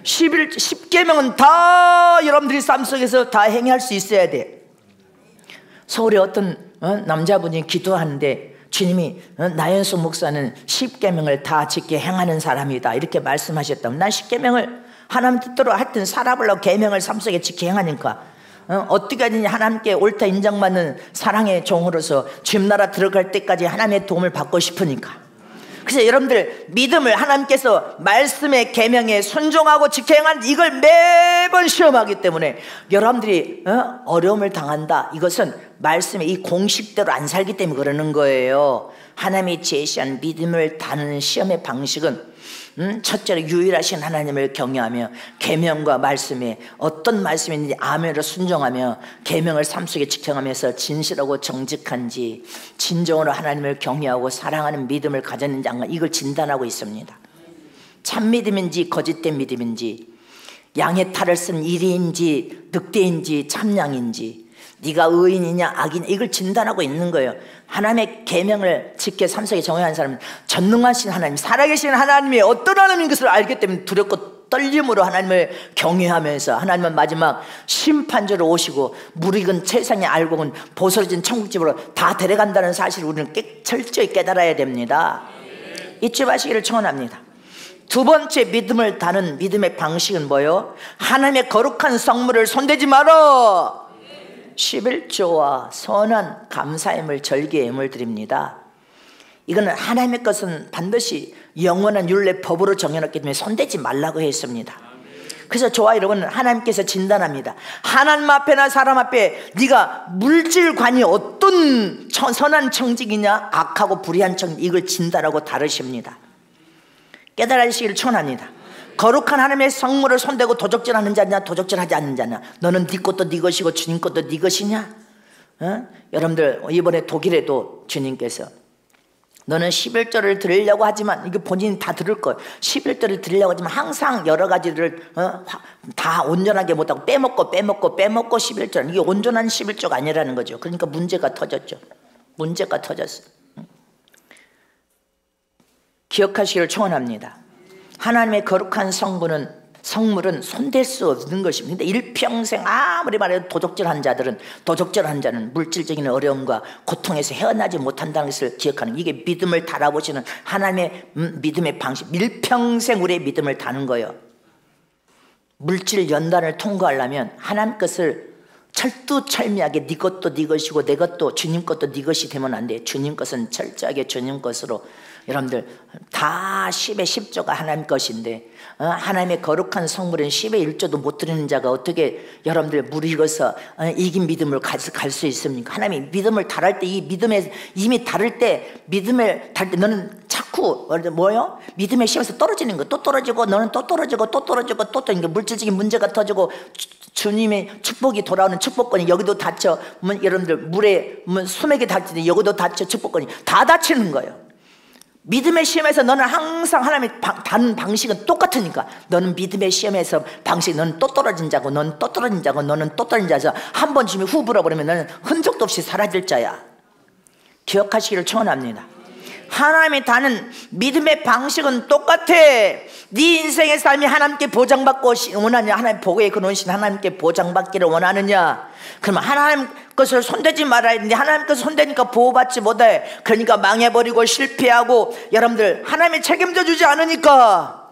10계명은 다 여러분들이 삶 속에서 다 행할 수 있어야 돼. 서울에 어떤 남자분이 기도하는데 주님이 나연수 목사는 10계명을 다 지켜 행하는 사람이다 이렇게 말씀하셨다면, 난 10계명을 하나님 뜻대로 하여튼 살아보려고 계명을 삶 속에 지켜 행하니까 어떻게 하든지 하나님께 옳다 인정받는 사랑의 종으로서 주님 나라 들어갈 때까지 하나님의 도움을 받고 싶으니까. 그래서 여러분들 믿음을 하나님께서 말씀의 계명에 순종하고 지켜 행한 이걸 매번 시험하기 때문에 여러분들이 어려움을 당한다, 이것은 말씀의 이 공식대로 안 살기 때문에 그러는 거예요. 하나님이 제시한 믿음을 다루는 시험의 방식은 첫째로 유일하신 하나님을 경외하며 계명과 말씀에 어떤 말씀이 있는지 아멘으로 순종하며 계명을 삶 속에 지켜가면서 진실하고 정직한지, 진정으로 하나님을 경외하고 사랑하는 믿음을 가졌는지 안, 이걸 진단하고 있습니다. 참 믿음인지 거짓된 믿음인지, 양의 탈을 쓴 이리인지 늑대인지 참양인지, 네가 의인이냐 악인이냐, 이걸 진단하고 있는 거예요. 하나님의 계명을 지켜 삶 속에 정의하는 사람은 전능하신 하나님, 살아계신 하나님이 어떤 하나님인 것을 알기 때문에 두렵고 떨림으로 하나님을 경외하면서, 하나님은 마지막 심판주로 오시고 무익은 세상에 알고는 보설진 천국집으로 다 데려간다는 사실을 우리는 철저히 깨달아야 됩니다. 잊지 마시기를 청원합니다. 두 번째 믿음을 다는 믿음의 방식은 뭐예요? 하나님의 거룩한 성물을 손대지 마라. 11조와 선한 감사임을 절기임을 드립니다. 이거는 하나님의 것은 반드시 영원한 율례 법으로 정해놨기 때문에 손대지 말라고 했습니다. 그래서 저와 여러분은 하나님께서 진단합니다. 하나님 앞에나 사람 앞에 네가 물질관이 어떤 선한 청직이냐 악하고 불의한 청직, 이걸 진단하고 다루십니다. 깨달으시기를 축원합니다. 거룩한 하나님의 성물을 손대고 도적질하는 자냐 도적질하지 않는 자냐, 너는 네 것도 네 것이고 주님 것도 네 것이냐? 여러분들 이번에 독일에도 주님께서 너는 11조를 드리려고 하지만, 이게 본인이 다 들을 거예요. 11조를 드리려고 하지만 항상 여러 가지를 다 온전하게 못하고 빼먹고 11조는, 이게 온전한 11조가 아니라는 거죠. 그러니까 문제가 터졌죠. 문제가 터졌어요. 기억하시기를 축원합니다. 하나님의 거룩한 성물은 손댈 수 없는 것입니다. 근데 일평생 아무리 말해도 도적질한 자는 물질적인 어려움과 고통에서 헤어나지 못한다는 것을 기억하는, 이게 믿음을 달아보시는 하나님의 믿음의 방식, 일평생 우리의 믿음을 다는 거예요. 물질 연단을 통과하려면 하나님 것을 철두철미하게 네 것도 네 것이고 내 것도 주님 것도 네 것이 되면 안 돼. 주님 것은 철저하게 주님 것으로. 여러분들 다 10의 10조가 하나님 것인데 하나님의 거룩한 성물은 10의 1조도 못 드리는 자가 어떻게 여러분들 무리익어서 이긴 믿음을 갈 수 있습니까? 하나님이 믿음을 다할 때, 이 믿음에 이미 다를 때, 믿음을 다할 때 너는 자꾸 뭐요? 믿음의 시험에서 떨어지는 거, 또 떨어지고 너는 또 떨어지고 또 떨어지고 또 떨어지고 물질적인 문제가 터지고 주님의 축복이 돌아오는 축복권이 여기도 닫혀. 여러분들 물에 수맥이 닫히는데 여기도 닫혀. 축복권이 다 닫히는 거예요. 믿음의 시험에서 너는 항상 하나님의 다는 방식은 똑같으니까 너는 믿음의 시험에서 방식 너는 또 떨어진 자고 너는 또 떨어진 자고 너는 또 떨어진 자서 한 번 주면 후 불어버리면 너는 흔적도 없이 사라질 자야. 기억하시기를 축원합니다. 하나님이 다는 믿음의 방식은 똑같아. 네 인생의 삶이 하나님께 보장받고 원하느냐, 하나님 복에 근원신 하나님께 보장받기를 원하느냐, 그러면 하나님 것을 손대지 말아야 되는데 하나님 것을 손대니까 보호받지 못해. 그러니까 망해버리고 실패하고 여러분들 하나님이 책임져 주지 않으니까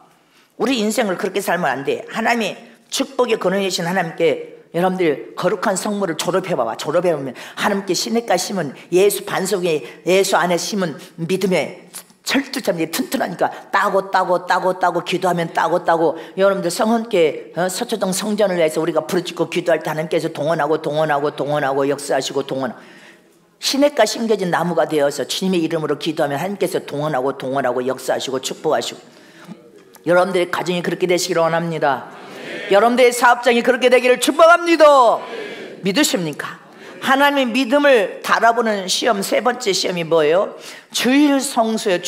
우리 인생을 그렇게 살면 안 돼. 하나님이 축복의 근원이신 하나님께 여러분들 거룩한 성물을 졸업해봐봐. 졸업해보면 하나님께 시냇가 심은 예수 반석에 예수 안에 심은 믿음의 철두철미 튼튼하니까 따고 기도하면 따고 여러분들 성은께 서초동 성전을 해서 우리가 부르짖고 기도할 때 하나님께서 동원하고 역사하시고 동원하고 시냇가 심겨진 나무가 되어서 주님의 이름으로 기도하면 하나님께서 동원하고 역사하시고 축복하시고 여러분들의 가정이 그렇게 되시기를 원합니다. 여러분들의 사업장이 그렇게 되기를 축복합니다. 믿으십니까? 하나님의 믿음을 달아보는 시험, 세 번째 시험이 뭐예요? 주일성수예요.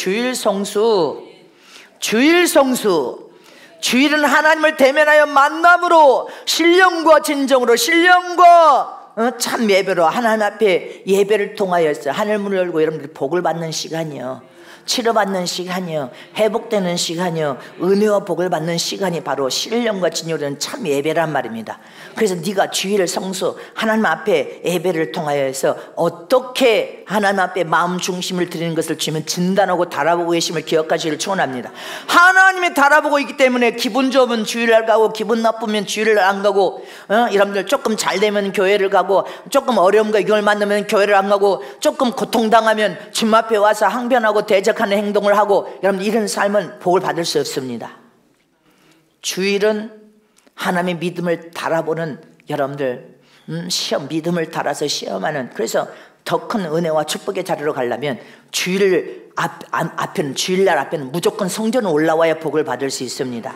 주일은 하나님을 대면하여 만남으로 신령과 진정으로 신령과 참 예배로 하나님 앞에 예배를 통하여서 하늘문을 열고 여러분들이 복을 받는 시간이요, 치료받는 시간이요, 회복되는 시간이요, 은혜와 복을 받는 시간이 바로 신령과 진정으로는 참 예배란 말입니다. 그래서 네가 주일을 성수 하나님 앞에 예배를 통하여서 어떻게 하나님 앞에 마음 중심을 드리는 것을 주님은 진단하고 달아보고 계심을 기억하시기를 축원합니다. 하나님이 달아보고 있기 때문에 기분 좋으면 주일을 가고 기분 나쁘면 주일을 안 가고 여러분들 조금 잘 되면 교회를 가고 조금 어려움과 이걸 만나면 교회를 안 가고 조금 고통당하면 주님 앞에 와서 항변하고 대적하는 행동을 하고 여러분들 이런 삶은 복을 받을 수 없습니다. 주일은 하나님의 믿음을 달아보는 여러분들 시험, 믿음을 달아서 시험하는, 그래서 더 큰 은혜와 축복의 자리로 가려면 주일 앞에는 주일날 앞에는 무조건 성전에 올라와야 복을 받을 수 있습니다.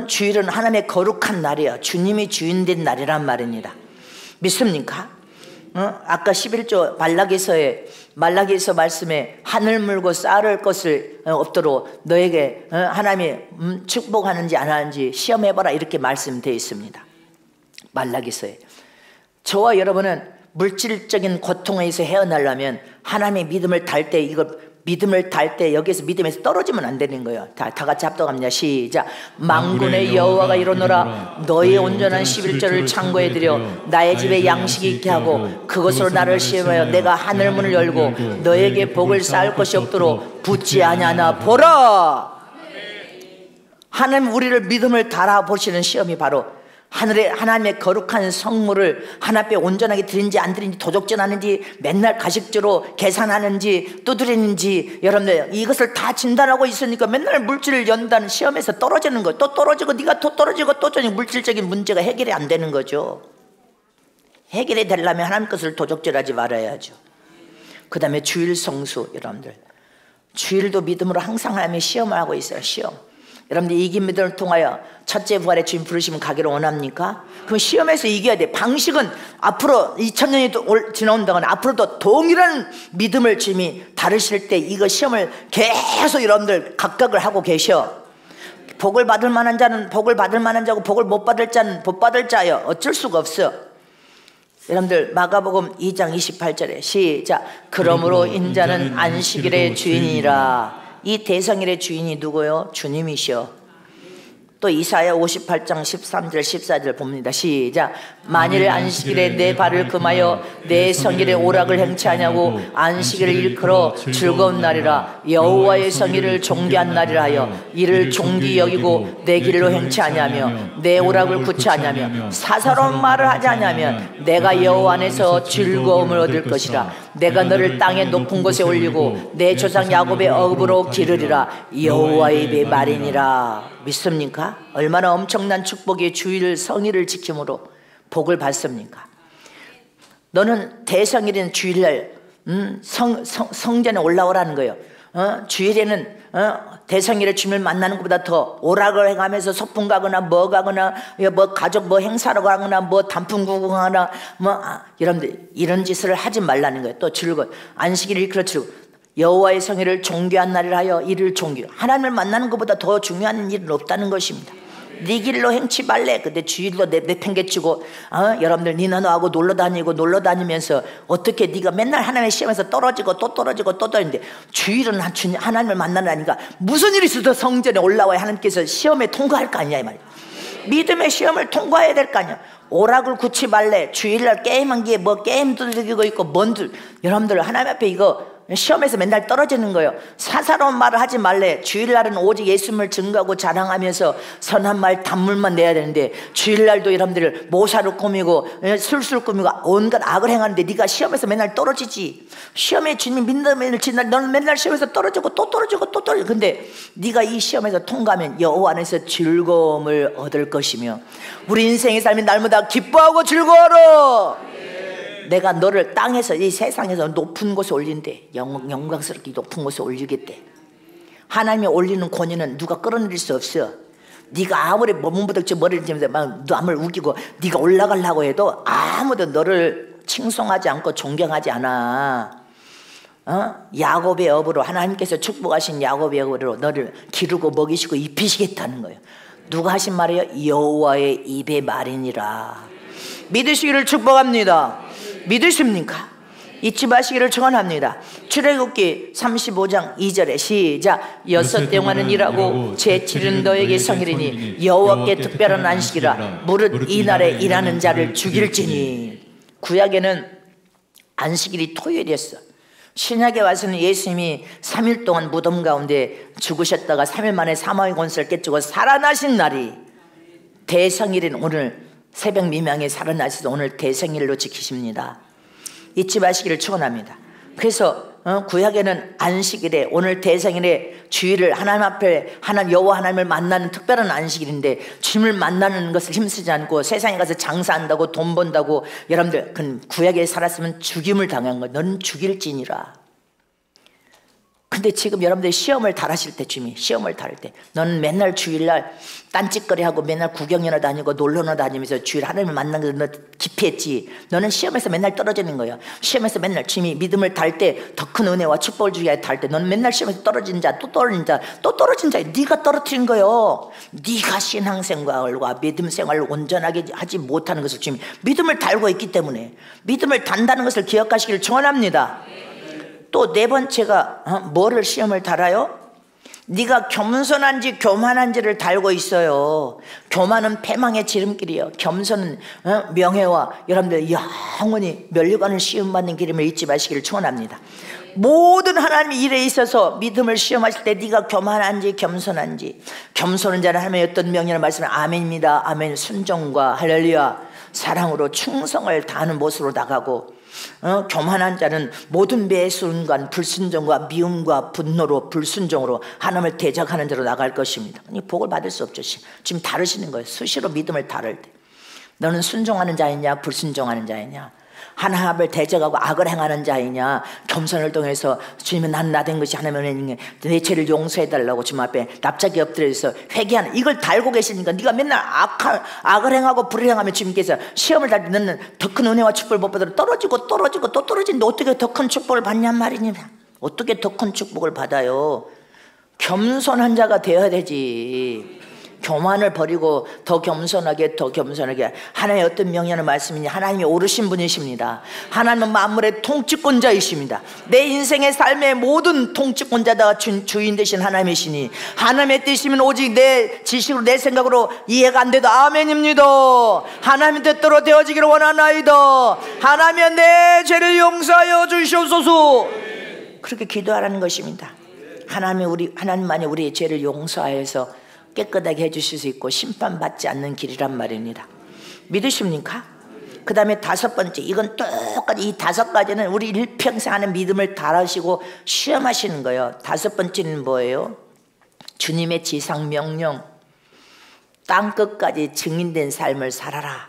주일은 하나님의 거룩한 날이에요. 주님이 주인된 날이란 말입니다. 믿습니까? 아까 11조 말라기서 말씀에 하늘 물고 쌀을 것을 없도록 너에게 하나님이 축복하는지 안 하는지 시험해봐라 이렇게 말씀되어 있습니다. 말라기서에. 저와 여러분은 물질적인 고통에서 헤어나려면 하나님의 믿음을 달 때 믿음을 달 때 여기에서 믿음에서 떨어지면 안 되는 거예요. 다 같이 합독합니다. 시작. 만군의 여호와가 이르노라 너의 온전한 11조를 창고에 들여 나의 집에 양식이 있게 하고 그것으로 나를 시험하여 내가 하늘문을 열고 너에게 복을 쌓을 것이 없도록 붙지 아니하나 보라. 하나님 우리를 믿음을 달아보시는 시험이 바로 하나님의 거룩한 성물을 하나님 앞에 온전하게 드린지 안 드린지 도적질하는지 맨날 가식적으로 계산하는지 두드리는지 여러분들 이것을 다 진단하고 있으니까 맨날 물질을 연다는 시험에서 떨어지는 거예요. 또 떨어지고 네가 또 떨어지고 또 물질적인 문제가 해결이 안 되는 거죠. 해결이 되려면 하나님 것을 도적질하지 말아야죠. 그 다음에 주일 성수. 여러분들 주일도 믿음으로 항상 하나님의 시험을 하고 있어요. 시험. 여러분들 이긴 믿음을 통하여 첫째 부활에 주님 부르시면 가기를 원합니까? 그럼 시험에서 이겨야 돼. 방식은 앞으로 2000년이 지나온다거나 앞으로도 동일한 믿음을 주님이 다루실 때 이거 시험을 계속 여러분들 각각을 하고 계셔. 복을 받을 만한 자는 복을 받을 만한 자고 복을 못 받을 자는 못 받을 자요. 어쩔 수가 없어. 여러분들 마가복음 2장 28절에 시작. 그러므로 인자는 안식일의 주인이라. 이 대성일의 주인이 누구요? 주님이시여. 또 이사야 58장 13절 14절 봅니다. 시작. 만일 안식일에 내 발을 금하여 내 성일에 오락을 행치 아니하고 안식일을 일컬어 즐거운 날이라 여호와의 성일을 존귀한 날이라 하여 이를 존귀 여기고 내 길로 행치 아니하며 내 오락을 굳지 아니하며 사사로운 말을 하지 아니하면 내가 여호와 안에서 즐거움을 얻을 것이라. 내가 너를 땅의 높은 곳에 올리고 내 조상 야곱의 업으로 기르리라. 여호와의 입의 말이니라. 믿습니까? 얼마나 엄청난 축복의 주일 성일을 지킴으로 복을 받습니까? 너는 대성일인 주일날 성전에 올라오라는 거예요. 주일에는 대성일에 주님을 만나는 것보다 더 오락을 행하면서 소풍 가거나 뭐 가거나 뭐 가족 뭐 행사로 가거나 뭐 단풍 구경하거나 뭐 여러분들 이런 짓을 하지 말라는 거예요. 또 즐거워 안식일을 그렇죠. 여호와의 성일을 존귀한 날이라 하여 이를 존귀. 하나님을 만나는 것보다 더 중요한 일은 없다는 것입니다. 네 길로 행치 말래. 근데 주일로 내팽개치고 여러분들 니나노하고 놀러 다니면서 어떻게 네가 맨날 하나님의 시험에서 떨어지고 또 떨어지고 또 떨어지는데 주일은 하나님을 만나라니까 무슨 일이 있어도 성전에 올라와야 하나님께서 시험에 통과할 거 아니냐 이 말이야. 믿음의 시험을 통과해야 될 거 아니야. 오락을 굳지 말래. 주일날 게임한 게 뭐 게임도 즐기고 있고 뭔들. 여러분들 하나님 앞에 이거 시험에서 맨날 떨어지는 거예요. 사사로운 말을 하지 말래. 주일날은 오직 예수님을 증거하고 자랑하면서 선한 말 단물만 내야 되는데 주일날도 여러분들 모사를 꾸미고 술술 꾸미고 온갖 악을 행하는데 네가 시험에서 맨날 떨어지지. 시험에 주님 믿음을 지날 너는 맨날 시험에서 떨어지고 또 떨어지고 또 떨어지고. 근데 네가 이 시험에서 통과하면 여호와 안에서 즐거움을 얻을 것이며 우리 인생의 삶이 날마다 기뻐하고 즐거워라. 내가 너를 땅에서 이 세상에서 높은 곳에 올린대. 영광스럽게 높은 곳에 올리겠대. 하나님이 올리는 권위는 누가 끌어내릴 수 없어. 네가 아무리 몸부덕지 머리를 지면서 막 남을 우기고 네가 올라가려고 해도 아무도 너를 칭송하지 않고 존경하지 않아. 야곱의 업으로 하나님께서 축복하신 야곱의 업으로 너를 기르고 먹이시고 입히시겠다는 거예요. 누가 하신 말이에요? 여호와의 입의 말이니라. 믿으시기를 축복합니다. 믿으십니까? 잊지 마시기를 축원합니다. 출애굽기 35장 2절에 시작. 여섯 동안은 일하고 제7은 너에게 성일이니 여호와께 특별한 안식이라. 무릇 이날에 일하는 자를 죽일지니. 구약에는 안식일이 토요일이었어. 신약에 와서는 예수님이 3일 동안 무덤 가운데 죽으셨다가 3일 만에 사망의 권세를 깨뜨리고 살아나신 날이 대성일인 오늘 새벽 미명에 살아나셔서 오늘 대성일로 지키십니다. 잊지 마시기를 축원합니다. 그래서 구약에는 안식일에 오늘 대성일에 주일을 하나님 앞에 하나님 여호와 하나님을 만나는 특별한 안식일인데 주님을 만나는 것을 힘쓰지 않고 세상에 가서 장사한다고 돈 번다고 여러분들 구약에 살았으면 죽임을 당한 거예요. 너는 죽일지니라. 근데 지금 여러분들이 시험을 달하실 때 주님이 시험을 달할 때 너는 맨날 주일날 딴짓거리하고 맨날 구경이나 다니고 놀러나 다니면서 주일 하나님을 만나는 거 너 기피했지. 너는 시험에서 맨날 떨어지는 거야. 시험에서 맨날 주님이 믿음을 달 때 더 큰 은혜와 축복을 주게 달 때 너는 맨날 시험에서 떨어진 자 또 떨어진 자 또 떨어진 자 네가 떨어뜨린 거요. 네가 신앙생활과 믿음생활을 온전하게 하지 못하는 것을 주님이 믿음을 달고 있기 때문에 믿음을 단다는 것을 기억하시기를 축원합니다. 또 네 번째가 뭐를 시험을 달아요? 네가 겸손한지 교만한지를 달고 있어요. 교만은 패망의 지름길이에요. 겸손은 명예와 여러분들 영원히 멸류관을 시험받는 길임을 잊지 마시기를 축원합니다. 모든 하나님의 일에 있어서 믿음을 시험하실 때 네가 교만한지 겸손한지. 겸손한 자는 하나님의 어떤 명예를 말씀하면 아멘입니다. 아멘. 순종과 할렐루야 사랑으로 충성을 다하는 모습으로 나가고 교만한 자는 모든 매 순간 불순종과 미움과 분노로 불순종으로 하나님을 대적하는 대로 나갈 것입니다. 복을 받을 수 없죠. 지금 다루시는 거예요. 수시로 믿음을 다룰 때 너는 순종하는 자이냐 불순종하는 자이냐, 하나님을 대적하고 악을 행하는 자이냐, 겸손을 통해서 주님은 난 나된 것이 하나님의 내 죄를 용서해달라고 주님 앞에 납작이 엎드려서 회개하는 이걸 달고 계시니까 네가 맨날 악을 행하고 불을 행하면 주님께서 시험을 달 때 너는 더 큰 은혜와 축복을 못 받으러 떨어지고 또 떨어지는데 어떻게 더 큰 축복을 받냔 말이냐. 어떻게 더 큰 축복을 받아요? 겸손한 자가 되어야 되지. 교만을 버리고 더 겸손하게 하나님의 어떤 명령하는 말씀이니 하나님이 오르신 분이십니다. 하나님은 만물의 통치권자이십니다. 내 인생의 삶의 모든 통치권자다가 주인 되신 하나님이시니 하나님의 뜻이면 오직 내 지식으로 내 생각으로 이해가 안 돼도 아멘입니다. 하나님의 뜻대로 되어지기를 원하나이다. 하나님의 내 죄를 용서하여 주시옵소서. 그렇게 기도하라는 것입니다. 하나님만이 우리의 죄를 용서하여서 깨끗하게 해주실 수 있고 심판받지 않는 길이란 말입니다. 믿으십니까? 그 다음에 5번째, 이건 똑같이 이 5가지는 우리 일평생 하는 믿음을 달하시고 시험하시는 거예요. 5번째는 뭐예요? 주님의 지상 명령, 땅끝까지 증인된 삶을 살아라.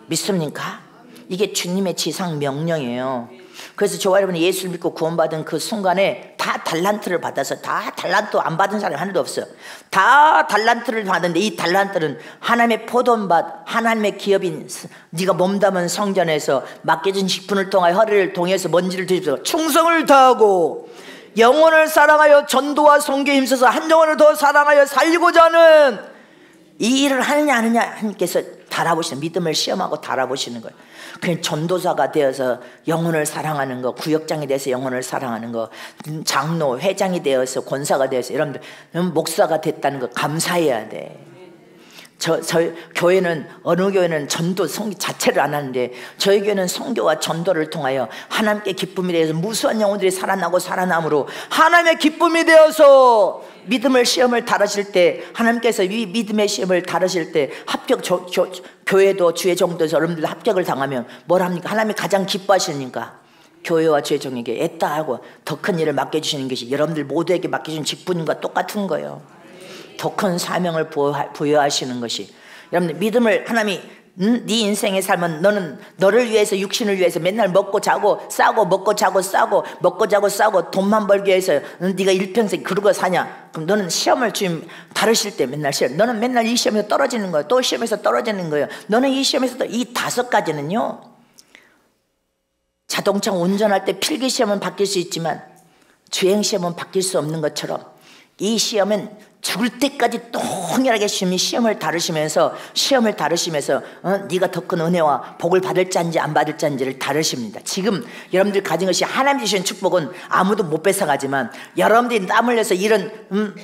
믿습니까? 이게 주님의 지상 명령이에요. 그래서 저와 여러분이 예수를 믿고 구원받은 그 순간에 다 달란트를 받아서, 다 달란트 안 받은 사람이 하나도 없어요. 다 달란트를 받았는데 이 달란트는 하나님의 포돈밭, 하나님의 기업인 네가 몸담은 성전에서 맡겨진 직분을 통하여 허리를 동해서 먼지를 뒤집어 충성을 다하고 영혼을 사랑하여 전도와 선교에 힘써서 한 영혼을 더 사랑하여 살리고자 하는 이 일을 하느냐 안 하느냐 하나님께서 달아보시는, 믿음을 시험하고 달아보시는 거예요. 그냥 전도사가 되어서 영혼을 사랑하는 거, 구역장이 돼서 영혼을 사랑하는 거, 장로, 회장이 되어서 권사가 되어서, 여러분들 목사가 됐다는 거 감사해야 돼. 저희 교회는, 어느 교회는 전도 선교 자체를 안 하는데 저희 교회는 선교와 전도를 통하여 하나님께 기쁨이 되어서 무수한 영혼들이 살아남으로 하나님의 기쁨이 되어서 믿음을 시험을 달으실 때, 하나님께서 이 믿음의 시험을 달으실 때 교회도 주의 정도에서 여러분들 합격을 당하면 뭘 합니까? 하나님이 가장 기뻐하시니까 교회와 주의 종에게 애따 하고 더 큰 일을 맡겨주시는 것이 여러분들 모두에게 맡겨준 직분과 똑같은 거예요. 더 큰 사명을 부여하시는 것이, 여러분들 믿음을 하나님이 네 인생의 삶은 너는 너를 위해서, 육신을 위해서 맨날 먹고 자고 싸고 먹고 자고 싸고 먹고 자고 싸고 돈만 벌기 위해서 네가 일평생 그러고 사냐? 그럼 너는 시험을 주님 다루실 때 맨날 시험, 너는 맨날 이 시험에서 떨어지는 거예요. 또 시험에서 떨어지는 거예요. 너는 이 시험에서 이 5가지는요, 자동차 운전할 때 필기 시험은 바뀔 수 있지만 주행 시험은 바뀔 수 없는 것처럼 이 시험은 죽을 때까지 동일하게 시험을 다루시면서 네가 더 큰 은혜와 복을 받을지 안 받을지를 다루십니다. 지금 여러분들 가진 것이 하나님 주신 축복은 아무도 못 뺏어가지만 여러분들이 땀 흘려서 이런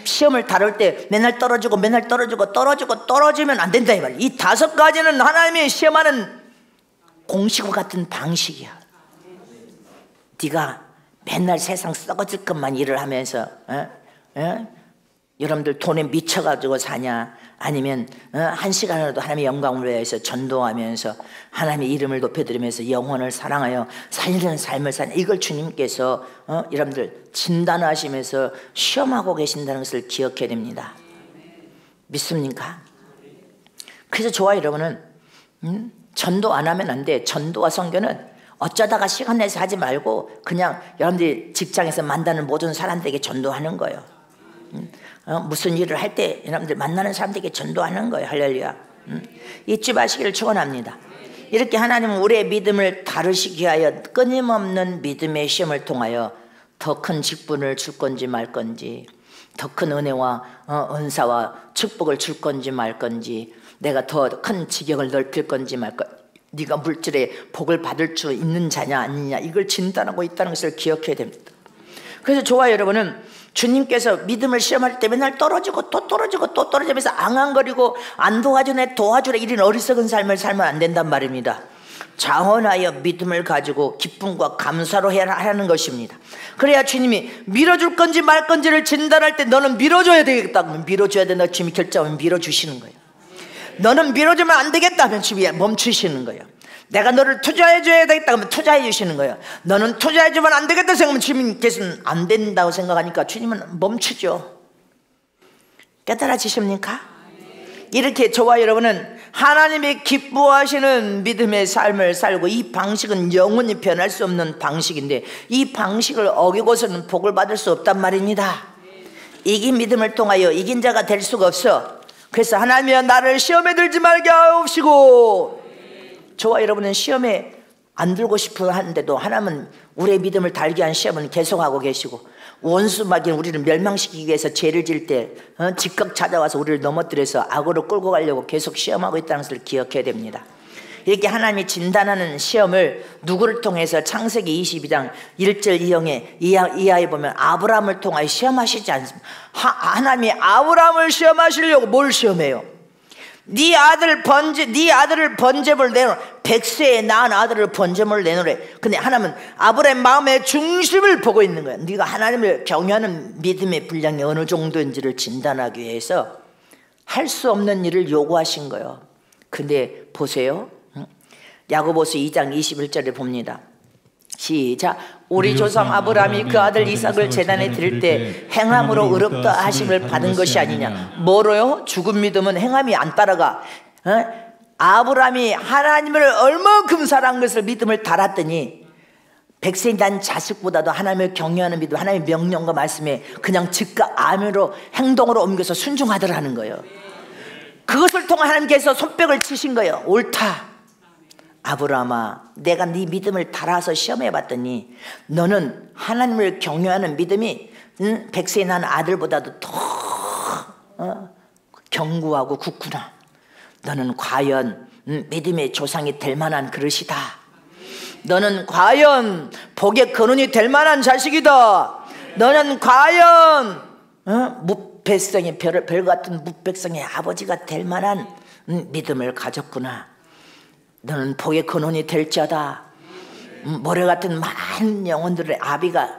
시험을 다룰 때 맨날 떨어지면 안 된다 이 말이에요. 이 5가지는 하나님이 시험하는 공식과 같은 방식이야. 네가 맨날 세상 썩어질 것만 일을 하면서 여러분들 돈에 미쳐가지고 사냐, 아니면 1시간이라도 하나님의 영광을 위해서 전도하면서 하나님의 이름을 높여드리면서 영혼을 사랑하여 살리는 삶을 사냐, 이걸 주님께서 여러분들 진단하시면서 시험하고 계신다는 것을 기억해야 됩니다. 믿습니까? 그래서 저와 여러분은 전도 안 하면 안 돼. 전도와 선교는 어쩌다가 시간 내서 하지 말고 그냥 여러분들이 직장에서 만나는 모든 사람들에게 전도하는 거예요. 무슨 일을 할 때 여러분들 만나는 사람들에게 전도하는 거예요. 할렐루야. 잊지 마시기를 축원합니다. 이렇게 하나님은 우리의 믿음을 다루시기 위하여 끊임없는 믿음의 시험을 통하여 더 큰 직분을 줄 건지 말 건지, 더 큰 은혜와 은사와 축복을 줄 건지 말 건지, 내가 더 큰 지경을 넓힐 건지 말 건지, 네가 물질에 복을 받을 수 있는 자냐 아니냐, 이걸 진단하고 있다는 것을 기억해야 됩니다. 그래서 저와 여러분은 주님께서 믿음을 시험할 때 맨날 떨어지고 또 떨어지면서 앙앙거리고 안 도와주래 이런 어리석은 삶을 살면 안 된단 말입니다. 자원하여 믿음을 가지고 기쁨과 감사로 해야 하는 것입니다. 그래야 주님이 밀어줄 건지 말 건지를 진단할 때 너는 밀어줘야 되겠다 그러면 밀어줘야 된다, 주님이 결정하면 밀어주시는 거예요. 너는 밀어주면 안 되겠다 하면 주님이 멈추시는 거예요. 내가 너를 투자해줘야 되겠다 하면 투자해 주시는 거예요. 너는 투자해주면 안 되겠다 생각하면 주님께서는 안 된다고 생각하니까 주님은 멈추죠. 깨달아지십니까? 이렇게 저와 여러분은 하나님이 기뻐하시는 믿음의 삶을 살고, 이 방식은 영원히 변할 수 없는 방식인데 이 방식을 어기고서는 복을 받을 수 없단 말입니다. 이긴 믿음을 통하여 이긴 자가 될 수가 없어. 그래서 하나님이여 나를 시험에 들지 말게 하옵시고, 저와 여러분은 시험에 안 들고 싶어 하는데도 하나님은 우리의 믿음을 달게 한 시험은 계속하고 계시고, 원수 마귀는 우리를 멸망시키기 위해서 죄를 지을 때 즉각 찾아와서 우리를 넘어뜨려서 악으로 끌고 가려고 계속 시험하고 있다는 것을 기억해야 됩니다. 이렇게 하나님이 진단하는 시험을 누구를 통해서 창세기 22장 1절 이하에 보면 아브라함을 통하여 시험하시지 않습니다. 하나님이 아브라함을 시험하시려고 뭘 시험해요? 네 아들을 번제물 내놓으라. 100세에 낳은 아들을 번제물 내놓으래. 근데 하나님은 아브라함의 마음의 중심을 보고 있는 거예요. 네가 하나님을 경외하는 믿음의 분량이 어느 정도인지를 진단하기 위해서 할 수 없는 일을 요구하신 거예요. 근데 보세요, 야고보서 2장 21절에 봅니다. 시작. 우리 조상 아브라함이 그 아들 이삭을 제단에 드릴 때 행함으로 의롭다 하심을 받은 것이 아니냐. 뭐로요? 죽은 믿음은 행함이 안 따라가. 아브라함이 하나님을 얼마큼 사랑한 것을 믿음을 달았더니 100세에 난 자식보다도 하나님을 경외하는 믿음, 하나님의 명령과 말씀에 그냥 즉각 아멘으로 행동으로 옮겨서 순종하더라는 거예요. 그것을 통해 하나님께서 손뼉을 치신 거예요. 옳다. 아브라함아, 내가 네 믿음을 달아서 시험해 봤더니 너는 하나님을 경외하는 믿음이 100세에 난 아들보다도 더 견고하고 굳구나. 너는 과연 믿음의 조상이 될 만한 그릇이다. 너는 과연 복의 근원이 될 만한 자식이다. 너는 과연 무백성의 별 같은 무백성의 아버지가 될 만한 믿음을 가졌구나. 너는 복의 근원이 될지어다. 모래 같은 많은 영혼들의 아비가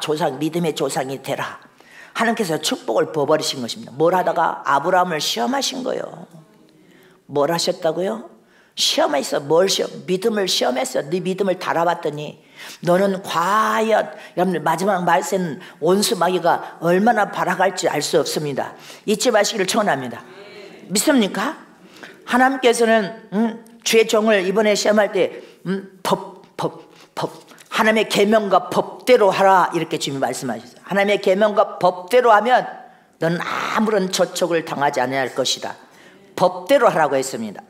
조상, 믿음의 조상이 되라. 하나님께서 축복을 부어버리신 것입니다. 뭘 하다가 아브라함을 시험하신 거예요. 뭘 하셨다고요? 시험했어. 뭘 시험? 믿음을 시험했어. 네 믿음을 달아봤더니 너는 과연, 여러분들 마지막 말세는 원수 마귀가 얼마나 발악할지 알 수 없습니다. 잊지 마시기를 축원합니다. 믿습니까? 하나님께서는 주의 종을 이번에 시험할 때 하나님의 계명과 법대로 하라 이렇게 주님이 말씀하셨어요. 하나님의 계명과 법대로 하면 너는 아무런 저촉을 당하지 않아야 할 것이다. 법대로 하라고 했습니다.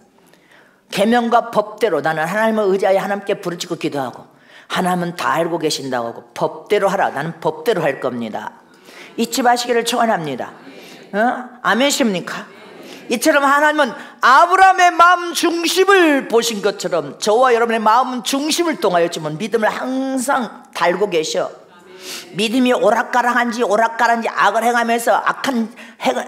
계명과 법대로. 나는 하나님을 의지하여 하나님께 부르짖고 기도하고 하나님은 다 알고 계신다고 하고 법대로 하라. 나는 법대로 할 겁니다. 잊지 마시기를 축원합니다. 아멘십니까? 이처럼 하나님은 아브라함의 마음 중심을 보신 것처럼 저와 여러분의 마음 중심을 통하여 주면 믿음을 항상 달고 계셔. 믿음이 오락가락한지 악을 행하면서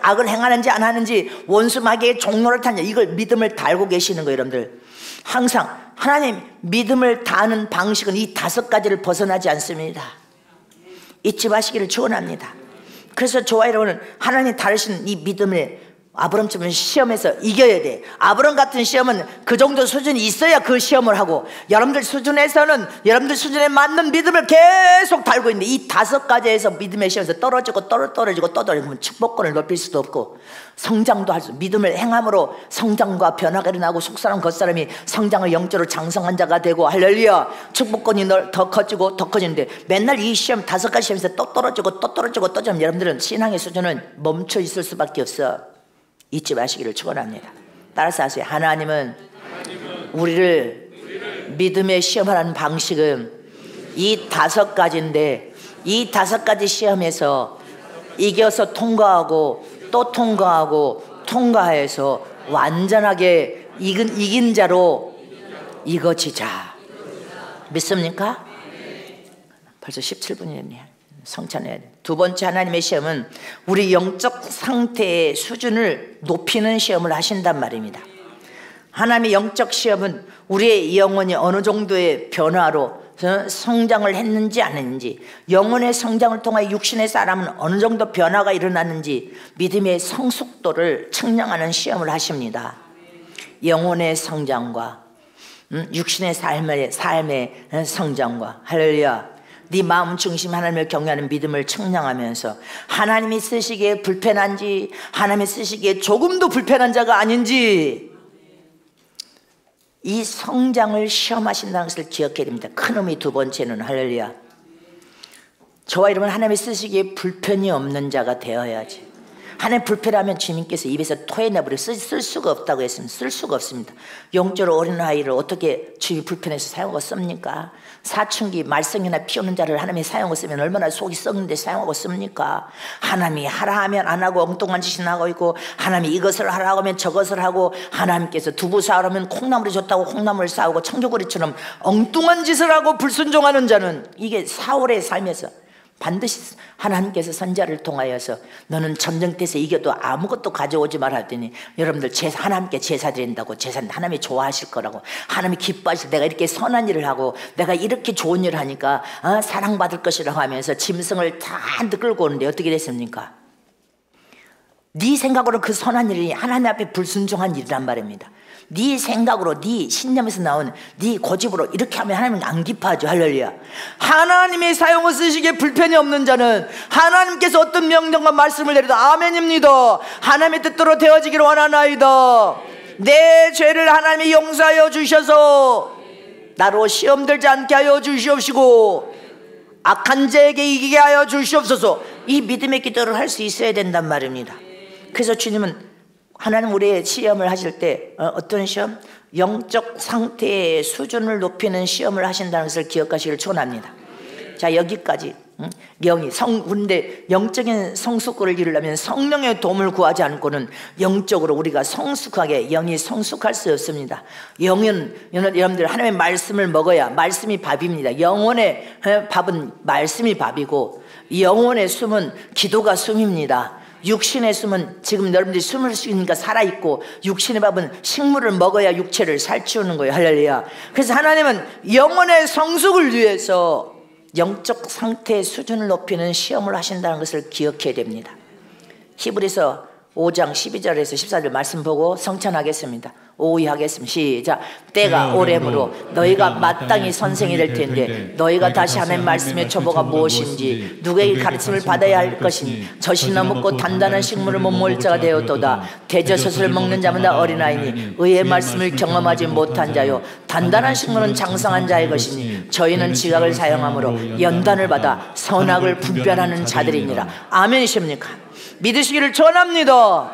악을 행하는지 안 하는지 원수 마귀의 종로를 타냐, 이걸 믿음을 달고 계시는 거예요. 여러분들 항상 하나님 믿음을 다하는 방식은 이 5가지를 벗어나지 않습니다. 잊지 마시기를 축원합니다. 그래서 저와 여러분은 하나님 다루시는 이 믿음을 아브라함처럼 시험에서 이겨야 돼. 아브라함 같은 시험은 그 정도 수준이 있어야 그 시험을 하고, 여러분들 수준에서는 여러분들 수준에 맞는 믿음을 계속 달고 있는데 이 5가지에서 믿음의 시험에서 떨어지고 그러면 축복권을 높일 수도 없고 성장도 할 수, 믿음을 행함으로 성장과 변화가 일어나고 속사람 겉사람이 성장을 영적으로 장성한 자가 되고, 할렐루야, 축복권이 더 커지는데 맨날 이 시험 5가지 시험에서 또 떨어지고 여러분들은 신앙의 수준은 멈춰 있을 수밖에 없어. 잊지 마시기를 축원합니다. 따라서 하세요. 하나님은 우리를 믿음의 시험하는 방식은 이 5가지인데 이 5가지 시험에서 이겨서 통과하고 또 통과해서 완전하게 이긴 자로 이거지자. 믿습니까? 벌써 17분이네요. 성찬해야 돼. 2번째 하나님의 시험은 우리 영적 상태의 수준을 높이는 시험을 하신단 말입니다. 하나님의 영적 시험은 우리의 영혼이 어느 정도의 변화로 성장을 했는지 안 했는지, 영혼의 성장을 통해 육신의 사람은 어느 정도 변화가 일어났는지 믿음의 성숙도를 측량하는 시험을 하십니다. 영혼의 성장과 육신의 삶의 성장과, 할렐루야, 네 마음 중심 하나님을 경외하는 믿음을 측량하면서 하나님이 쓰시기에 불편한지, 하나님이 쓰시기에 조금도 불편한 자가 아닌지, 이 성장을 시험하신다는 것을 기억해야 됩니다. 큰 의미 2번째는, 할렐루야, 저와 여러분 하나님이 쓰시기에 불편이 없는 자가 되어야지. 하나님 불편하면 주님께서 입에서 토해내버려 쓸 수가 없다고 했습니다. 쓸 수가 없습니다. 영적으로 어린아이를 어떻게 주님이 불편해서 사용하고 씁니까? 사춘기 말썽이나 피우는 자를 하나님이 사용하고 쓰면 얼마나 속이 썩는데 사용하고 씁니까? 하나님이 하라 하면 안 하고 엉뚱한 짓이 나고 있고, 하나님이 이것을 하라고 하면 저것을 하고, 하나님께서 두부 사오라면 콩나물이 좋다고 콩나물을 사오고 청교고리처럼 엉뚱한 짓을 하고 불순종하는 자는, 이게 사울의 삶에서 반드시 하나님께서 선지자를 통하여서 너는 전쟁터에서 이겨도 아무것도 가져오지 말아 했더니, 여러분들 하나님께 제사 드린다고, 제사 하나님이 좋아하실 거라고, 하나님이 기뻐하실, 내가 이렇게 선한 일을 하고 내가 이렇게 좋은 일을 하니까 사랑받을 것이라고 하면서 짐승을 잔뜩 끌고 오는데 어떻게 됐습니까? 네 생각으로 그 선한 일이 하나님 앞에 불순종한 일이란 말입니다. 네 생각으로, 네 신념에서 나온 네 고집으로 이렇게 하면 하나님은 안 기뻐하죠. 할렐루야. 하나님의 사용을 쓰시기에 불편이 없는 자는 하나님께서 어떤 명령과 말씀을 내려도 아멘입니다. 하나님의 뜻대로 되어지기를 원하나이다. 내 죄를 하나님이 용서하여 주셔서 나로 시험 들지 않게 하여 주시옵시고 악한 자에게 이기게 하여 주시옵소서. 이 믿음의 기도를 할 수 있어야 된단 말입니다. 그래서 주님은 하나님 우리의 시험을 하실 때 어떤 시험? 영적 상태의 수준을 높이는 시험을 하신다는 것을 기억하시기를 축원합니다. 자, 여기까지 영이 근데 영적인 성숙을 이루려면 성령의 도움을 구하지 않고는 영적으로 우리가 성숙하게, 영이 성숙할 수 없습니다. 영은 여러분들 하나님의 말씀을 먹어야, 말씀이 밥입니다. 영혼의 밥은 말씀이 밥이고, 영혼의 숨은 기도가 숨입니다. 육신의 숨은 지금 여러분들이 숨을 쉬니까 살아있고, 육신의 밥은 식물을 먹어야 육체를 살찌우는 거예요. 할렐루야. 그래서 하나님은 영혼의 성숙을 위해서 영적 상태의 수준을 높이는 시험을 하신다는 것을 기억해야 됩니다. 히브리서 5장 12절에서 14절 말씀 보고 성찬하겠습니다. 오의하겠습니다. 시작. 때가 오래므로 너희가 마땅히 선생이 될 텐데, 너희가 다시 하나님 말씀의 초보가 무엇인지 누구에게 가르침을 받아야 할 것이니, 젖이나 먹고 단단한 식물을 못 먹을 자가 되었도다. 대저젖을 먹는 자마다 어린아이니 의의 말씀을 경험하지 못한 자요, 단단한 식물은 장성한 자의 것이니 저희는 지각을 사용함으로 연단을 받아 선악을 분별하는 자들이니라. 아멘이십니까? 믿으시기를 전합니다.